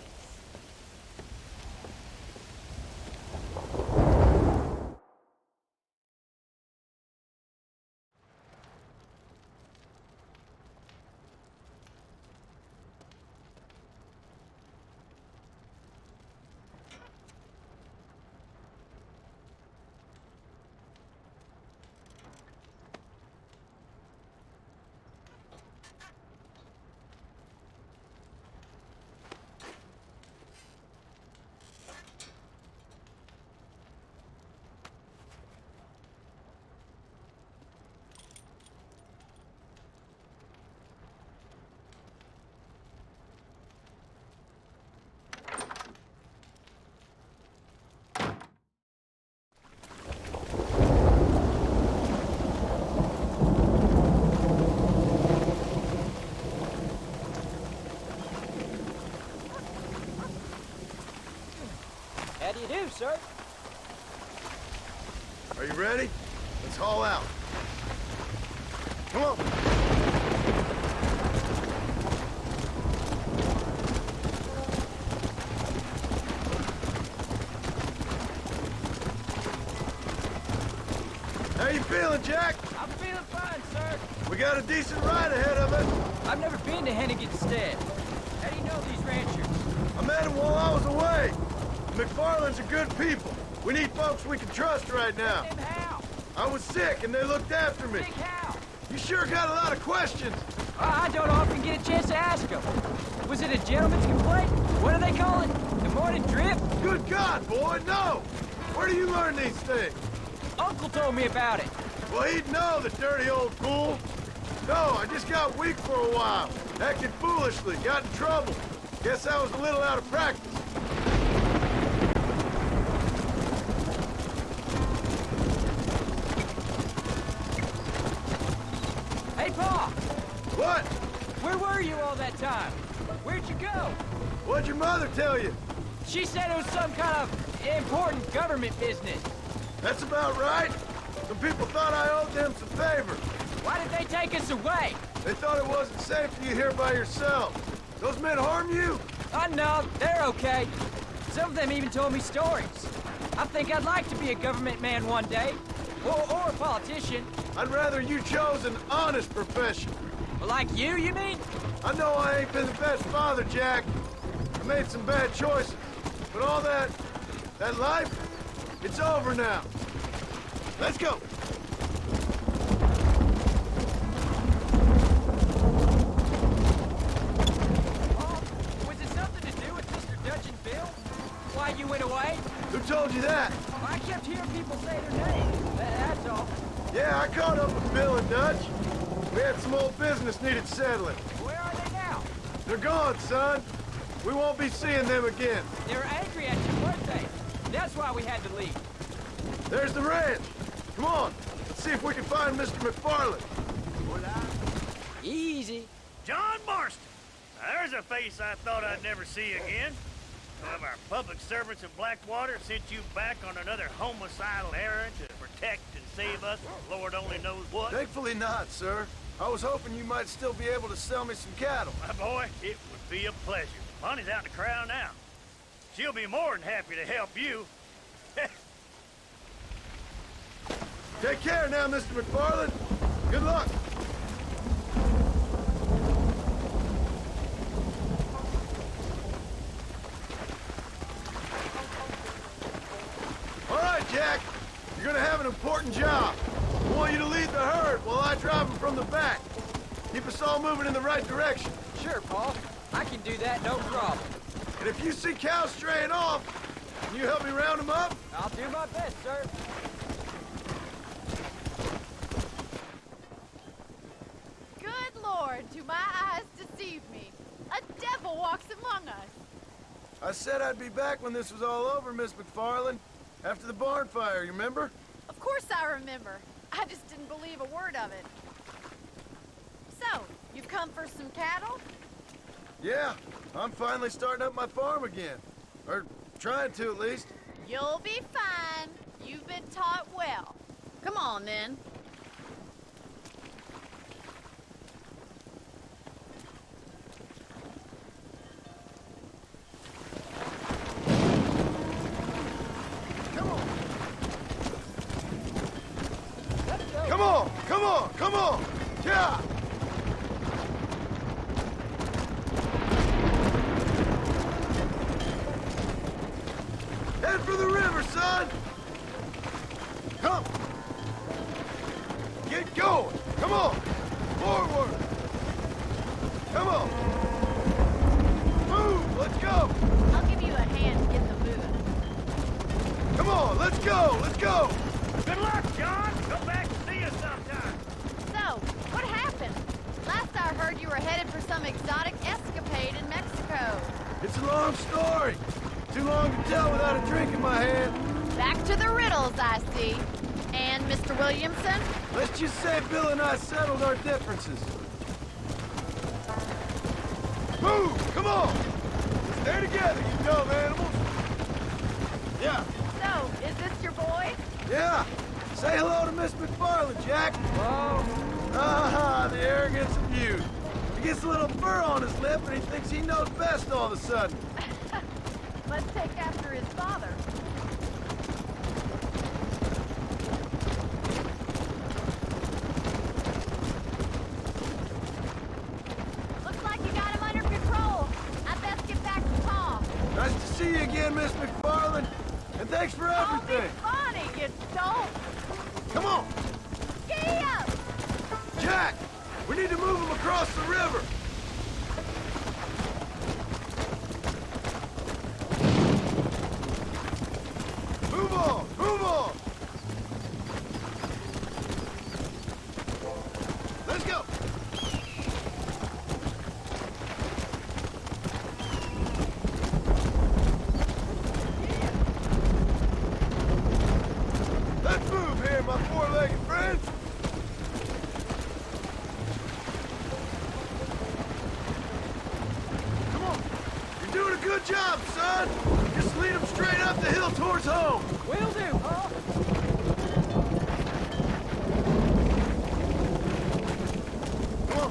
Q: you do, sir?
C: Are you ready? Let's haul out. Come on. How you feeling, Jack?
Q: I'm feeling fine, sir.
C: We got a decent ride ahead of us.
Q: I've never been to Hennigan's Stead. How do you know these ranchers?
C: I met them while I was away. The McFarlands are good people. We need folks we can trust right now.
Q: And how?
C: I was sick and they looked after me.
Q: Sick how?
C: You sure got a lot of questions.
Q: I don't often get a chance to ask them. Was it a gentleman's complaint? What do they call it? The morning drip?
C: Good God, boy, no! Where do you learn these things?
Q: Uncle told me about it.
C: Well, he'd know, the dirty old fool. No, I just got weak for a while. Acted foolishly, got in trouble. Guess I was a little out of practice.
Q: Hey, Pa!
C: What?
Q: Where were you all that time? Where'd you go?
C: What'd your mother tell you?
Q: She said it was some kind of important government business.
C: That's about right. Some people thought I owed them some favor.
Q: Why did they take us away?
C: They thought it wasn't safe for you here by yourself. Those men harm you?
Q: Oh, no, they're okay. Some of them even told me stories. I think I'd like to be a government man one day. Or a politician.
C: I'd rather you chose an honest profession.
Q: Like you mean?
C: I know I ain't been the best father, Jack. I made some bad choices. But all that life, it's over now. Let's go.
Q: Was it something to do with Mr. Dutch and Bill? Why you went away?
C: Who told you that?
Q: I kept hearing people say their names. That's all.
C: Yeah, I caught up with Bill and Dutch. We had some old business needed settling.
Q: Where are they now?
C: They're gone, son. We won't be seeing them again.
Q: They were angry at you, weren't they? That's why we had to leave.
C: There's the ranch. Come on. Let's see if we can find Mr. McFarland.
Q: Easy.
R: John Marston. Now, there's a face I thought I'd never see again. Some of our public servants in Blackwater sent you back on another homicidal errand to protect and save us from Lord only knows what.
C: Thankfully not, sir. I was hoping you might still be able to sell me some cattle.
R: My boy, it would be a pleasure. Bonnie's out in the crowd now. She'll be more than happy to help you.
C: Take care now, Mr. McFarland. Good luck. All right, Jack. You're gonna have an important job. I want you to lead the herd while I drive them from the back. Keep us all moving in the right direction.
Q: Sure, Paul. I can do that, no problem.
C: And if you see cows straying off, can you help me round them up?
Q: I'll do my best, sir.
J: Good Lord, do my eyes deceive me? A devil walks among us.
C: I said I'd be back when this was all over, Miss McFarland. After the barn fire, you remember?
J: Of course I remember. I just didn't believe a word of it. So, you've come for some cattle?
C: Yeah, I'm finally starting up my farm again. Or trying to, at least.
J: You'll be fine. You've been taught well. Come on, then.
C: Come on! Come on! Come on! Yeah! Head for the river, son! Come! Get going! Come on! Forward! Come on! Move! Let's go!
J: I'll give you a hand to get them moving.
C: Come on! Let's go! Let's go!
R: Good luck, John! Come back and see us sometime.
J: So, what happened? Last I heard you were headed for some exotic escapade in Mexico.
C: It's a long story. Too long to tell without a drink in my hand.
J: Back to the riddles, I see. And Mr. Williamson?
C: Let's just say Bill and I settled our differences. Move! Come on! Stay together, you dumb animals! Yeah.
J: So, is this your boy?
A: Yeah. Say hello to Miss McFarland, Jack.
Q: Whoa.
A: Ah, the arrogance of youth. He gets a little fur on his lip and he thinks he knows best all of a sudden.
J: Let's take after his father. Looks like you got him under control. I'd best get back to Tom.
A: Nice to see you again, Miss McFarland. And thanks for everything.
J: Don't be funny, you don't.
A: Come on.
J: Giddy up!
A: Jack, we need to move him across the river. Move on, move on. Let's go. Let's move here, my four-legged friends. Come on. You're doing a good job, son. Just lead them straight up the hill towards home.
Q: Will do, huh?
A: Come on.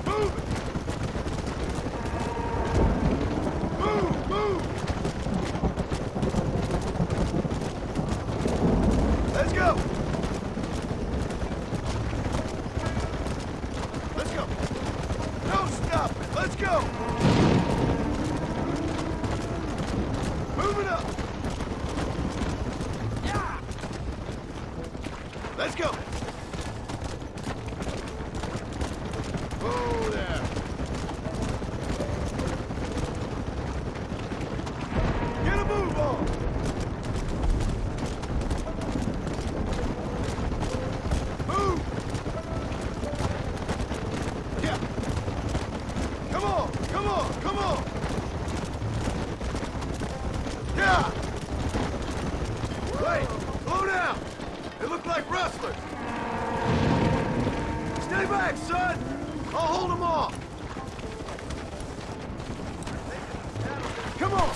A: Move it. Move, move. Let's go. Let's go. No stopping. Let's go. Moving up. Yeah. Let's go. Oh, there. Get a move on. Move. Yeah. Come on, come on, come on. Yeah. Wait, slow down. They look like rustlers. Stay back, son. I'll hold them off. Come on.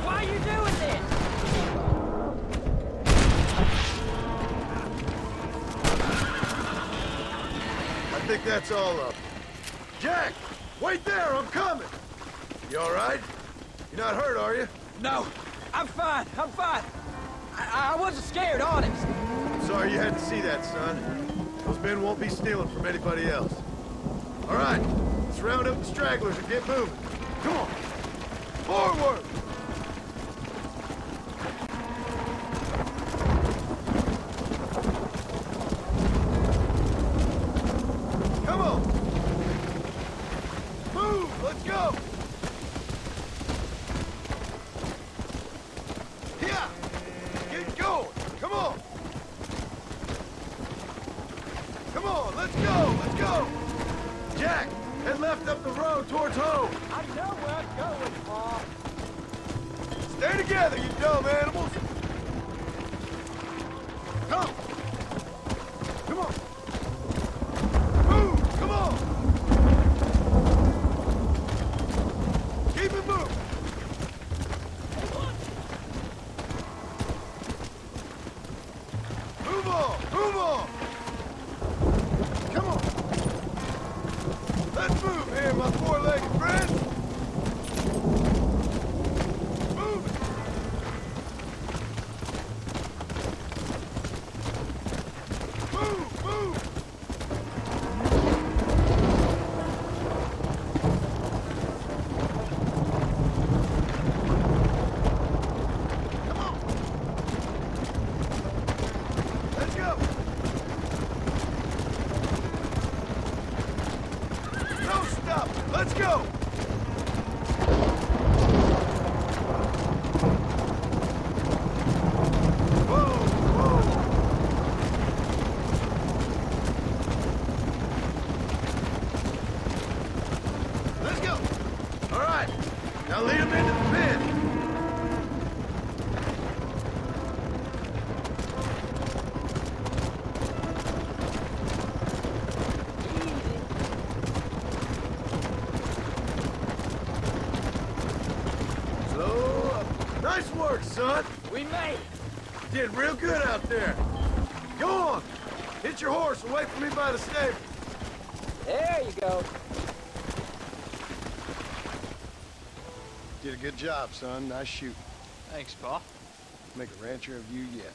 Q: Why are you doing this?
A: I think that's all up. Jack, wait there, I'm coming. You all right? You're not hurt, are you?
Q: No, I'm fine. I'm fine. I wasn't scared, honest.
A: I'm sorry you had to see that, son. Those men won't be stealing from anybody else. All right, let's round up the stragglers and get moving. Come on. Forward! Come on. Move, let's go. Yeah, get going. Come on. Come on, let's go, let's go. Jack, head left up the road towards home.
Q: I know where I'm going, Pa.
A: Stay together, you dumb animals. Come. Come on. Move, come on. Keep it moving. Move on, move on. Come on. Let's move here, my four-legged friends. Move it. Move, move. Come on. Let's go. No stopping. Let's go. son.
Q: We made it.
A: You did real good out there. Go on. Hit your horse and wait for me by the stable.
Q: There you go.
C: Did a good job, son. Nice shooting.
O: Thanks, Pa.
C: Make a rancher of you yet.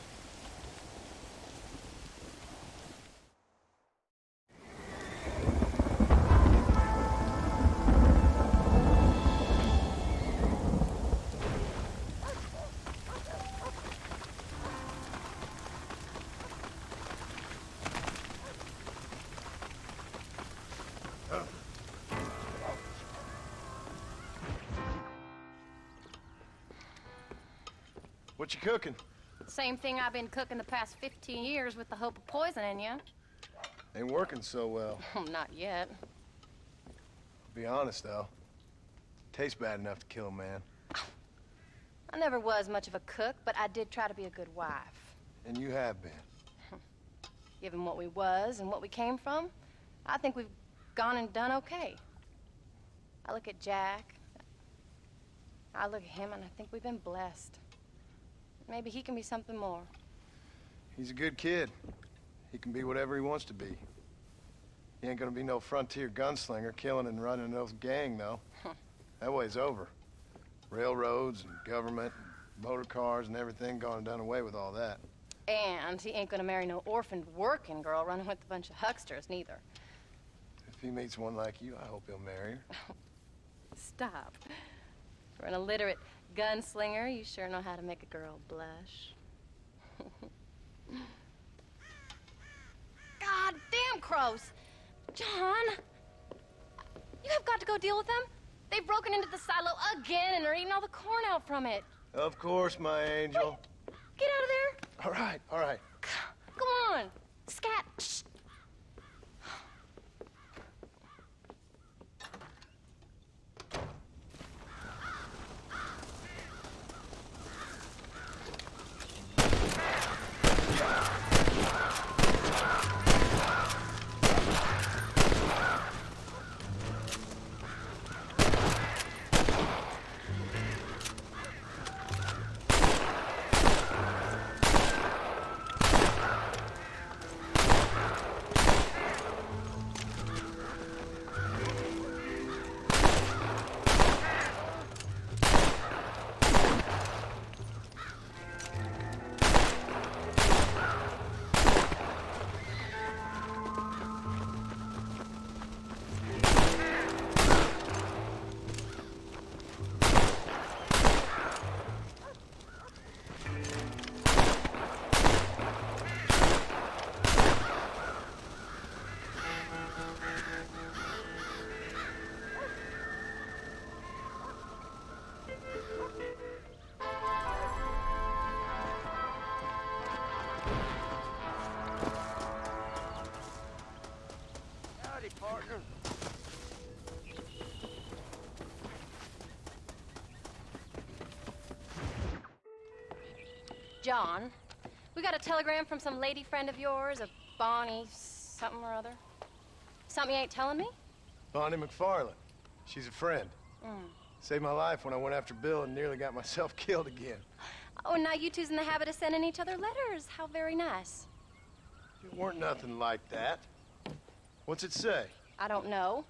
C: What you cooking?
N: Same thing I've been cooking the past 15 years with the hope of poisoning you.
C: Ain't working so well.
N: Not yet.
C: Be honest, though. Tastes bad enough to kill a man.
N: I never was much of a cook, but I did try to be a good wife.
C: And you have been.
N: Given what we was and what we came from, I think we've gone and done okay. I look at Jack. I look at him, and I think we've been blessed. Maybe he can be something more.
C: He's a good kid. He can be whatever he wants to be. He ain't gonna be no frontier gunslinger killing and running no gang, though. That way's over. Railroads and government and motor cars and everything gone and done away with all that.
N: And he ain't gonna marry no orphaned working girl running with a bunch of hucksters, neither.
C: If he meets one like you, I hope he'll marry her.
N: Stop. For an illiterate gunslinger, you sure know how to make a girl blush. God damn crows! John! You have got to go deal with them. They've broken into the silo again and are eating all the corn out from it.
C: Of course, my angel.
N: Wait, get out of there!
C: All right, all right.
N: Come on! Scat! Shh.
P: Partner.
N: John, we got a telegram from some lady friend of yours, a Bonnie something or other. Something you ain't telling me?
C: Bonnie McFarland. She's a friend. Saved my life when I went after Bill and nearly got myself killed again.
N: Oh, now you two's in the habit of sending each other letters. How very nice.
C: It weren't nothing like that. What's it say?
N: I don't know.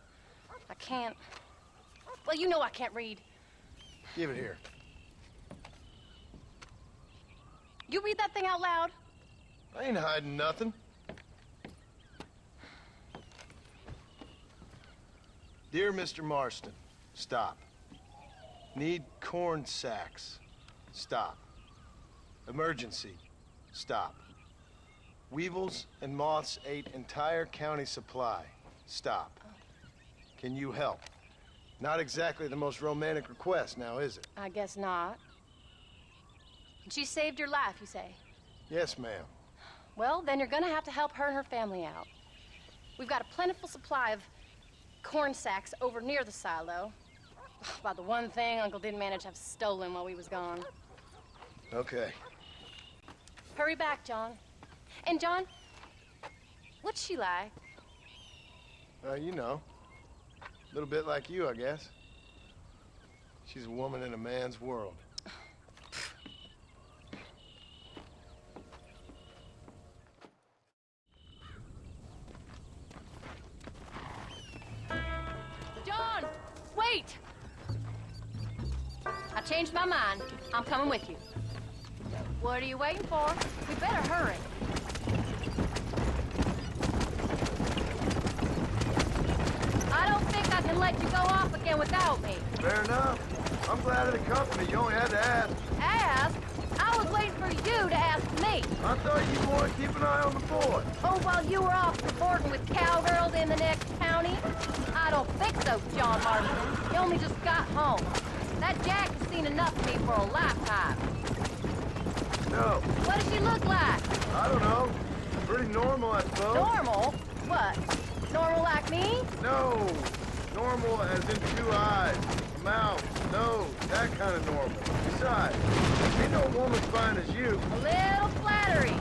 N: I can't. Well, you know I can't read.
C: Give it here.
N: You read that thing out loud?
C: I ain't hiding nothing. Dear Mr. Marston, stop. Need corn sacks. Stop. Emergency. Stop. Weevils and moths ate entire county supply. Stop. Can you help? Not exactly the most romantic request now, is it?
N: I guess not. She saved your life, you say?
C: Yes, ma'am.
N: Well, then you're gonna have to help her and her family out. We've got a plentiful supply of corn sacks over near the silo. About the one thing Uncle didn't manage to have stolen while we was gone.
C: Okay.
N: Hurry back, John. And John, what's she like?
C: You know, a little bit like you, I guess. She's a woman in a man's world.
N: changed my mind. I'm coming with you. What are you waiting for? We better hurry. I don't think I can let you go off again without me.
A: Fair enough. I'm glad of the company. You only had to ask.
N: Ask? I was waiting for you to ask me.
A: I thought you wanted to keep an eye on the boy.
N: Oh, while you were off cavorting with cowgirls in the next county? I don't think so, John Marston. You only just got home. That Jack has seen enough of me for a lifetime.
A: No.
N: What does she look like?
A: I don't know. Pretty normal, I suppose.
N: Normal? What? Normal like me?
A: No. Normal as in 2 eyes, mouth, nose, that kind of normal. Besides, ain't no woman fine as you.
N: A little flattery.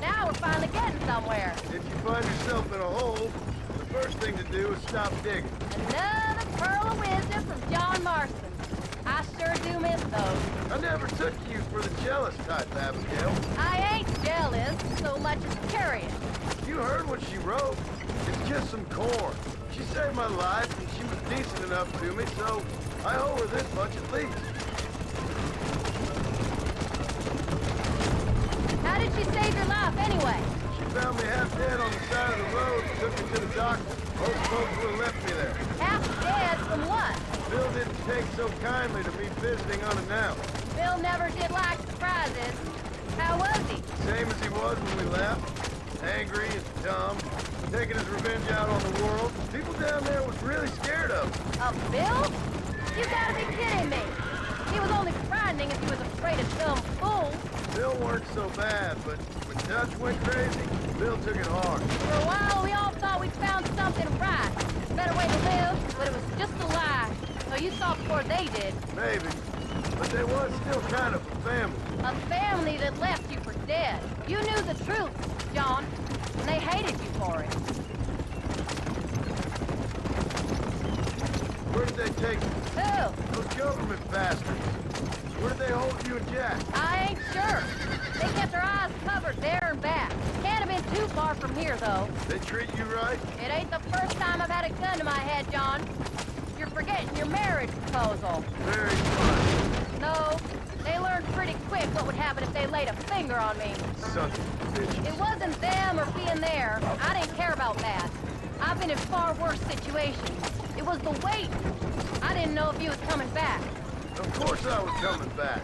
N: Now we're finally getting somewhere.
A: If you find yourself in a hole, the first thing to do is stop digging.
N: Another pearl of wisdom from John Marston. I sure do miss those.
A: I never took you for the jealous type, Abigail.
N: I ain't jealous so much as curious.
A: You heard what she wrote. It's just some corn. She saved my life, and she was decent enough to me, so I owe her this much at least.
N: How did she save your life, anyway?
A: She found me half dead on the side of the road and took me to the doctor. Most folks would have left me there.
N: Half dead from what?
A: Bill didn't take so kindly to me visiting unannounced.
N: Bill never did like surprises. How was he?
A: Same as he was when we left. Angry and dumb. Taking his revenge out on the world. People down there was really scared of him.
N: Of Bill? You gotta be kidding me. He was only frightening if he was afraid of dumb fools.
A: Bill weren't so bad, but when Dutch went crazy, Bill took it hard.
N: For a while, we all thought we'd found something right. A better way to live, but it was just a lie. So you saw before they did.
A: Maybe. But they was still kind of a family.
N: A family that left you for dead. You knew the truth, John, and they hated you for it.
A: Where did they take you?
N: Who?
A: Those government bastards. Where did they hold you and Jack?
N: I ain't sure. They kept their eyes covered there and back. Can't have been too far from here, though.
A: They treat you right?
N: It ain't the first time I've had a gun to my head, John. You're forgetting your marriage proposal.
A: Very fun.
N: No, they learned pretty quick what would happen if they laid a finger on me.
A: Son of a bitch.
N: It wasn't them or being there. I didn't care about that. I've been in far worse situations. It was the wait. I didn't know if he was coming back.
A: Of course I was coming back.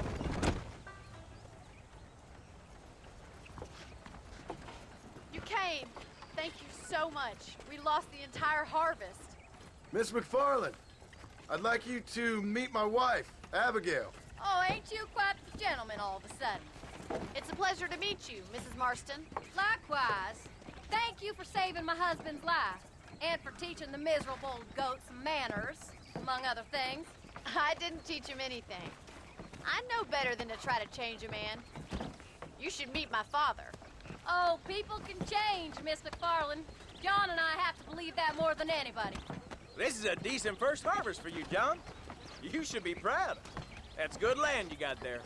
J: You came. Thank you so much. We lost the entire harvest.
A: Miss McFarland, I'd like you to meet my wife, Abigail.
J: Oh, ain't you quite the gentleman all of a sudden? It's a pleasure to meet you, Mrs. Marston.
N: Likewise. Thank you for saving my husband's life. And for teaching the miserable goats manners, among other things.
J: I didn't teach him anything. I know better than to try to change a man. You should meet my father.
N: Oh, people can change, Miss McFarland. John and I have to believe that more than anybody.
I: This is a decent first harvest for you, John. You should be proud. That's good land you got there.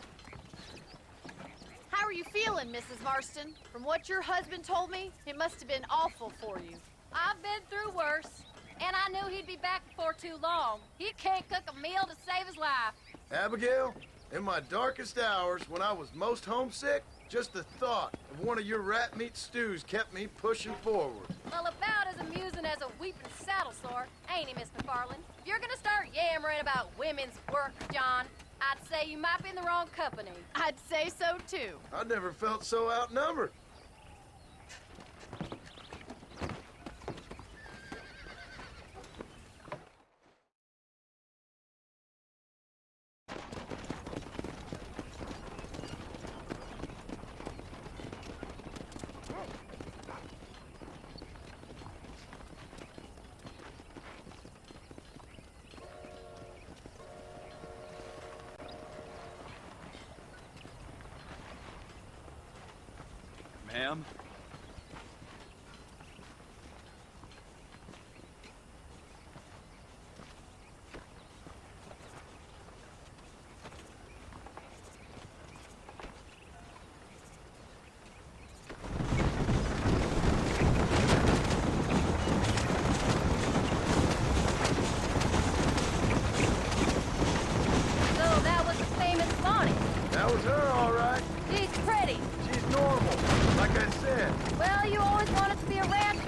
J: How are you feeling, Mrs. Marston? From what your husband told me, it must have been awful for you.
N: I've been through worse, and I knew he'd be back before too long. He can't cook a meal to save his life.
A: Abigail, in my darkest hours, when I was most homesick, just the thought of one of your rat meat stews kept me pushing forward.
N: Well, about as amusing as a weeping saddle sore, ain't he, Miss McFarland? If you're gonna start yammering about women's work, John, I'd say you might be in the wrong company.
J: I'd say so, too.
A: I never felt so outnumbered.
I: Ma'am?
N: So that was the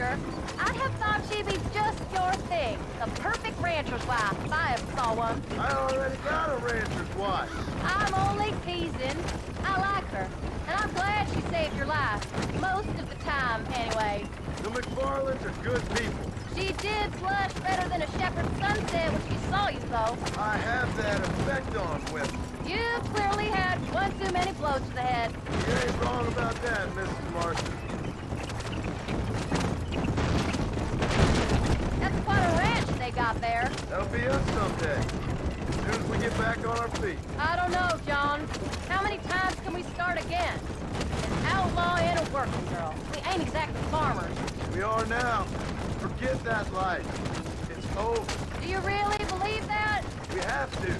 N: her. I'd have thought she'd be just your thing. The perfect rancher's wife, if I ever saw one.
A: I already got a rancher's wife.
N: I'm only teasing. I like her, and I'm glad she saved your life. Most of the time, anyway.
A: The McFarlands are good people.
N: She did flush better than a shepherd's sunset when she saw you, though.
A: I have that effect on women.
N: You clearly had one too many blows to the head.
A: You ain't wrong about that, Mrs. Marston.
N: That's quite a ranch they got there.
A: That'll be us someday. As soon as we get back on our feet.
N: I don't know, John. How many times can we start again? An outlaw and a working girl. We ain't exactly farmers.
A: We are now. Forget that life. It's over.
N: Do you really believe that?
A: We have to.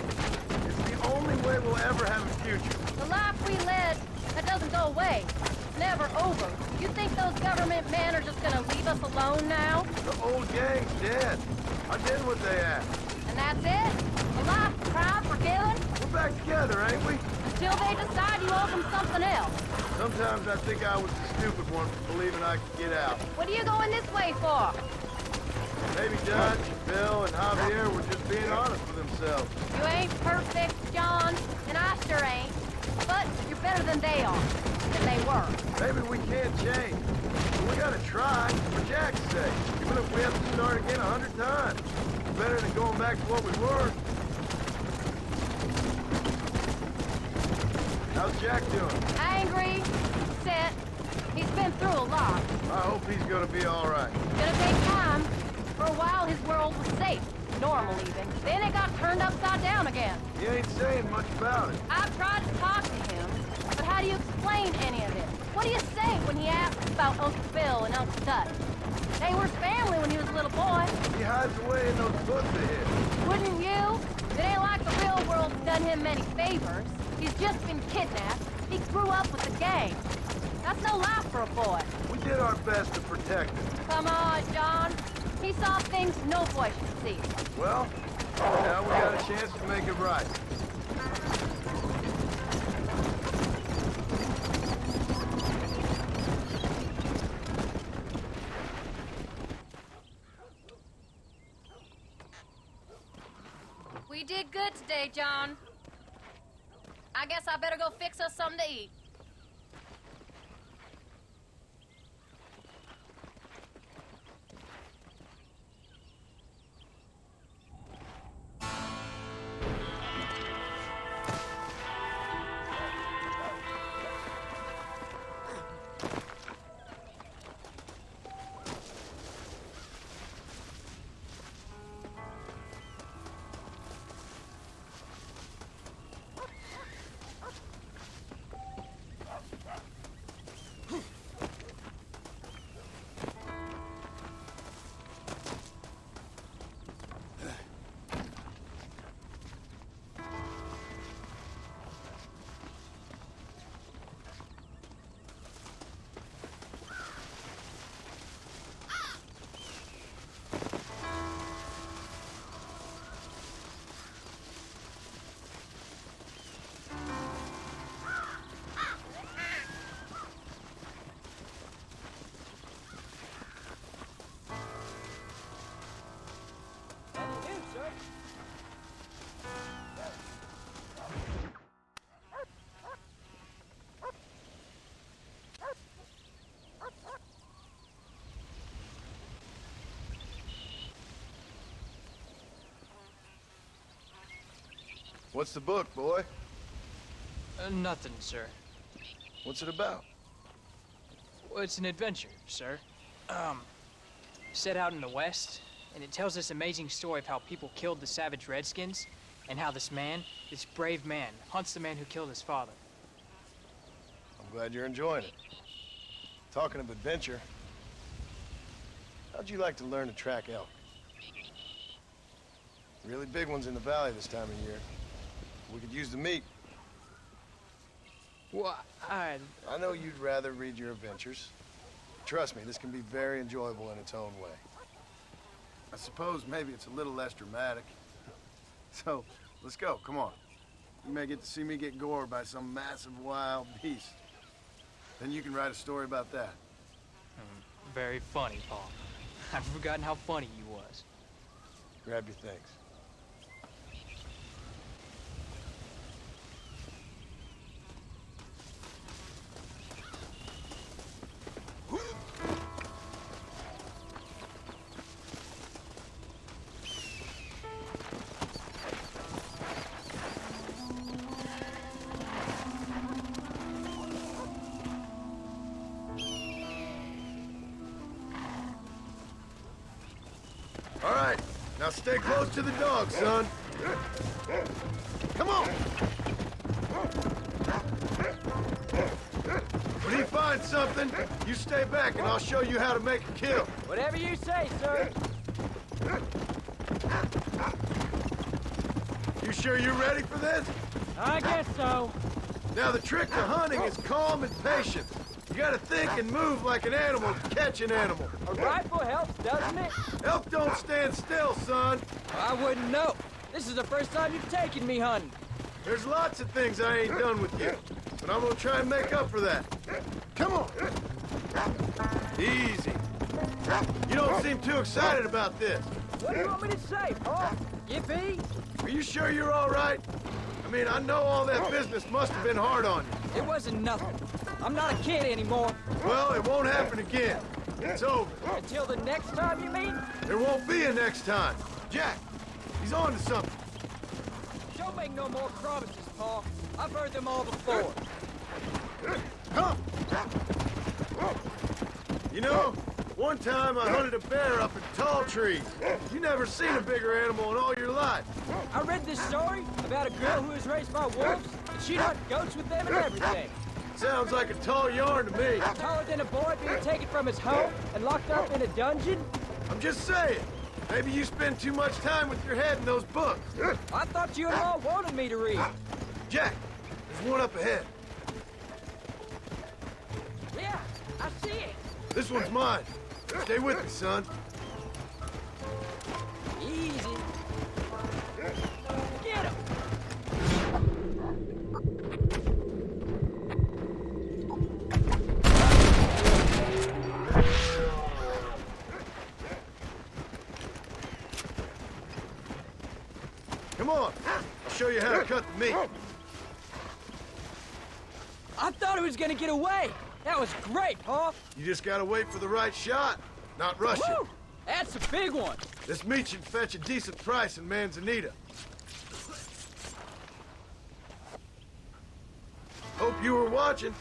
A: It's the only way we'll ever have a future.
N: The life we led, that doesn't go away. It's never over. You think those government men are just gonna leave us alone now?
A: The old gang's dead. I did what they asked.
N: And that's it? A life, crime, forgiven?
A: We're back together, ain't we?
N: Until they decide you owe them something else.
A: Sometimes I think I was the stupid one for believing I could get out.
N: What are you going this way for?
A: Maybe Dutch, Bill, and Javier were just being honest with themselves.
N: You ain't perfect, John, and I sure ain't. But you're better than they are. Than they were.
A: Maybe we can't change. But we gotta try, for Jack's sake. Even if we have to start again 100 times. Better than going back to what we were. How's Jack doing?
N: Angry, upset. He's been through a lot.
A: I hope he's gonna be all right.
N: Gonna take time. For a while, his world was safe. Normal, even. Then it got turned upside down again.
A: He ain't saying much about it.
N: I've tried to talk to him, but how do you explain any of it? What do you say when he asks about Uncle Bill and Uncle Dutch? They were family when he was a little boy.
A: He hides away in those books of his.
N: Wouldn't you? It ain't like the real world's done him many favors. He's just been kidnapped. He grew up with the gang. That's no life for a boy.
A: We did our best to protect him.
N: Come on, John. He saw things no boy should see.
A: Well, now we got a chance to make it right.
N: We did good today, John. I guess I better go fix us something to eat.
C: What's the book, boy?
O: Nothing, sir.
C: What's it about?
O: Well, it's an adventure, sir. Set out in the West, and it tells this amazing story of how people killed the savage Redskins, and how this man, this brave man, hunts the man who killed his father.
C: I'm glad you're enjoying it. Talking of adventure, how'd you like to learn to track elk? Really big ones in the valley this time of year. We could use the meat.
O: Well, I
C: know you'd rather read your adventures. Trust me, this can be very enjoyable in its own way.
A: I suppose maybe it's a little less dramatic. So, let's go, come on. You may get to see me get gored by some massive wild beast. Then you can write a story about that.
O: very funny, Paul. I've forgotten how funny you was.
C: Grab your things.
A: All right, now stay close to the dog, son. Come on! When he finds something, you stay back and I'll show you how to make a kill.
Q: Whatever you say, sir.
A: You sure you're ready for this?
Q: I guess so.
A: Now the trick to hunting is calm and patience. You gotta think and move like an animal to catch an animal.
Q: A rifle helps, doesn't it?
A: Elk don't stand still, son.
Q: I wouldn't know. This is the first time you've taken me hunting.
A: There's lots of things I ain't done with you, but I'm gonna try and make up for that. Come on. Easy. You don't seem too excited about this.
Q: What do you want me to say, Paul? Yippee?
A: Are you sure you're all right? I mean, I know all that business must have been hard on you.
Q: It wasn't nothing. I'm not a kid anymore.
A: Well, it won't happen again. It's over.
Q: Until the next time, you mean?
A: There won't be a next time. Jack, he's on to something.
Q: Don't make no more promises, Paul. I've heard them all before.
A: Come! You know, one time I hunted a bear up in tall trees. You never seen a bigger animal in all your life.
Q: I read this story about a girl who was raised by wolves, and she'd hunt goats with them and everything.
A: Sounds like a tall yarn to me.
Q: Taller than a boy being taken from his home and locked up in a dungeon?
A: I'm just saying. Maybe you spend too much time with your head in those books.
Q: I thought you and Ma wanted me to read.
A: Jack, there's one up ahead.
Q: Yeah, I see it.
A: This one's mine. Stay with me, son.
Q: Easy. Get him.
A: Come on. I'll show you how to cut the meat.
Q: I thought he was gonna get away. That was great, Paul.
A: You just gotta wait for the right shot, not rush it.
Q: Woo! That's a big one.
A: This meat should fetch a decent price in Manzanita. Hope you were watching.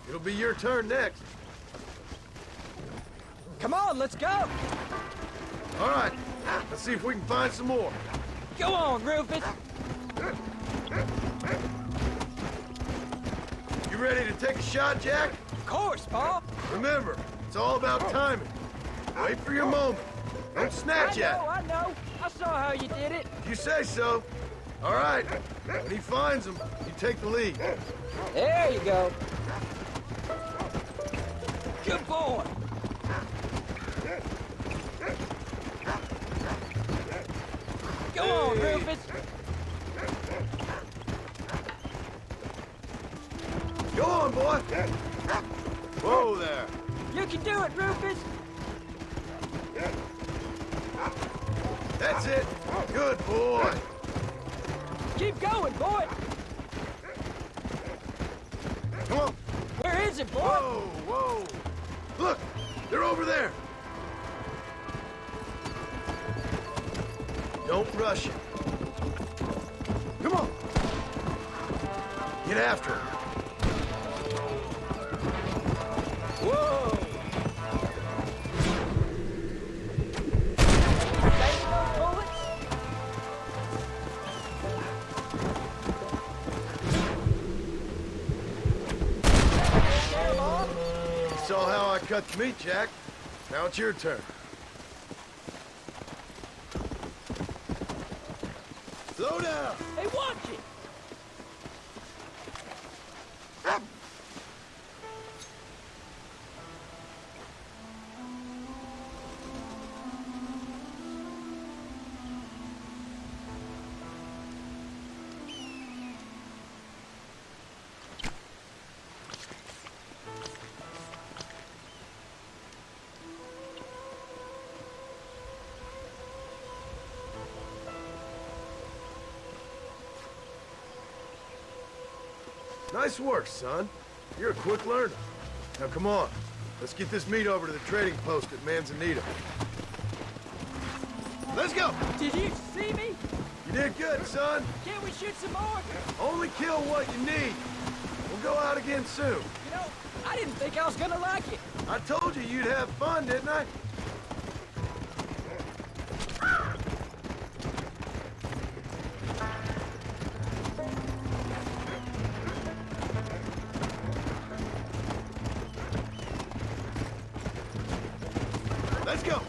A: It'll be your turn next.
Q: Come on, let's go.
A: All right, let's see if we can find some more.
Q: Go on, Rufus.
A: You ready to take a shot, Jack?
Q: Of course, Paul.
A: Remember, it's all about timing. Wait for your moment. Don't snatch at it.
Q: I know. I saw how you did it.
A: You say so. All right. When he finds them, you take the lead.
Q: There you go. Good boy. Go on, Rufus.
A: Go on, boy. Whoa there.
Q: You can do it, Rufus.
A: That's it. Good boy.
Q: Keep going, boy.
A: Come on.
Q: Where is it, boy?
A: Whoa, whoa. Look, they're over there. Don't rush it. Come on. Get after him.
Q: Whoa. Saving those bullets?
A: You saw how I cut the meat, Jack. Now it's your turn. Slow down.
Q: Hey, watch it.
A: Nice work, son. You're a quick learner. Now come on. Let's get this meat over to the trading post at Manzanita. Let's go!
Q: Did you see me?
A: You did good, son.
Q: Can't we shoot some more?
A: Only kill what you need. We'll go out again soon.
Q: You know, I didn't think I was gonna like it.
A: I told you you'd have fun, didn't I? Let's go.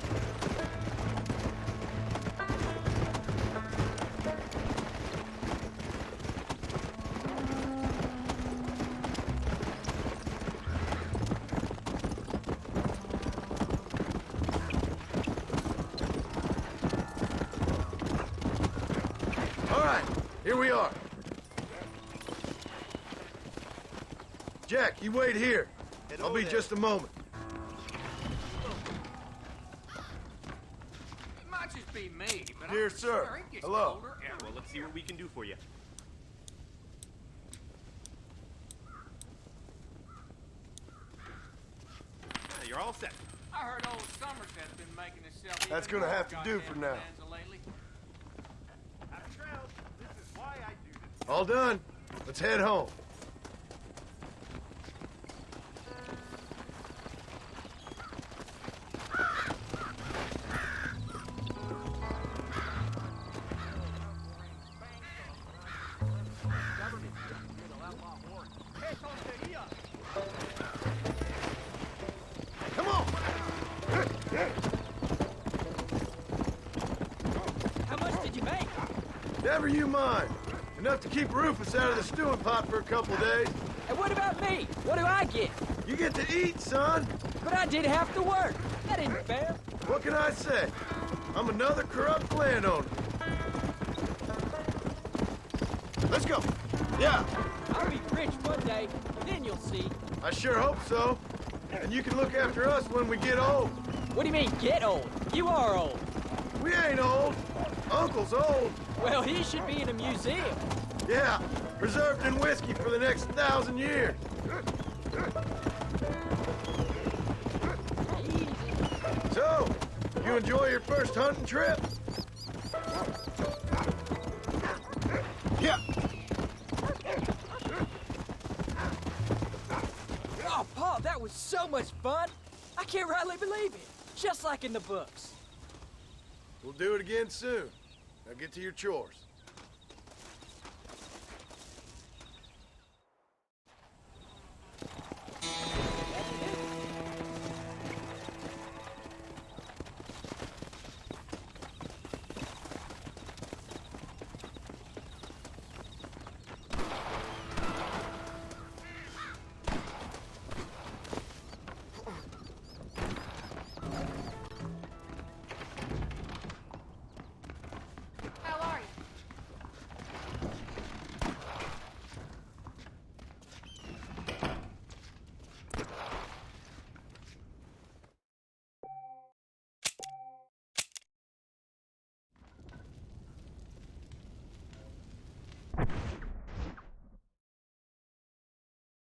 A: All right, here we are. Jack, you wait here. I'll be just a moment.
L: It might just be me, but
A: Dear
L: I'm
A: sir,
L: sure it gets
A: hello.
L: colder. Yeah, well, let's see what we can do for you. You're all set.
G: I heard old Somerset's been making himself.
A: That's
G: even
A: gonna
G: more
A: have to do
G: goddamn
A: for now.
G: bonanza lately.
H: This is why I do this.
A: All done. Let's head home. Come on!
Q: How much did you make?
A: Never you mind. Enough to keep Rufus out of the stewing pot for a couple of days.
Q: And what about me? What do I get?
A: You get to eat, son.
Q: But I did have to work. That ain't fair.
A: What can I say? I'm another corrupt landowner. Let's go. Yeah.
Q: I'll be rich one day, then you'll see.
A: I sure hope so. And you can look after us when we get old.
Q: What do you mean, get old? You are old.
A: We ain't old. Uncle's old.
Q: Well, he should be in a museum.
A: Yeah, preserved in whiskey for the next 1,000 years. So, you enjoy your first hunting trip? Yeah.
Q: Oh, Paul, that was so much fun. I can't rightly believe it. Just like in the books.
A: We'll do it again soon. Now get to your chores.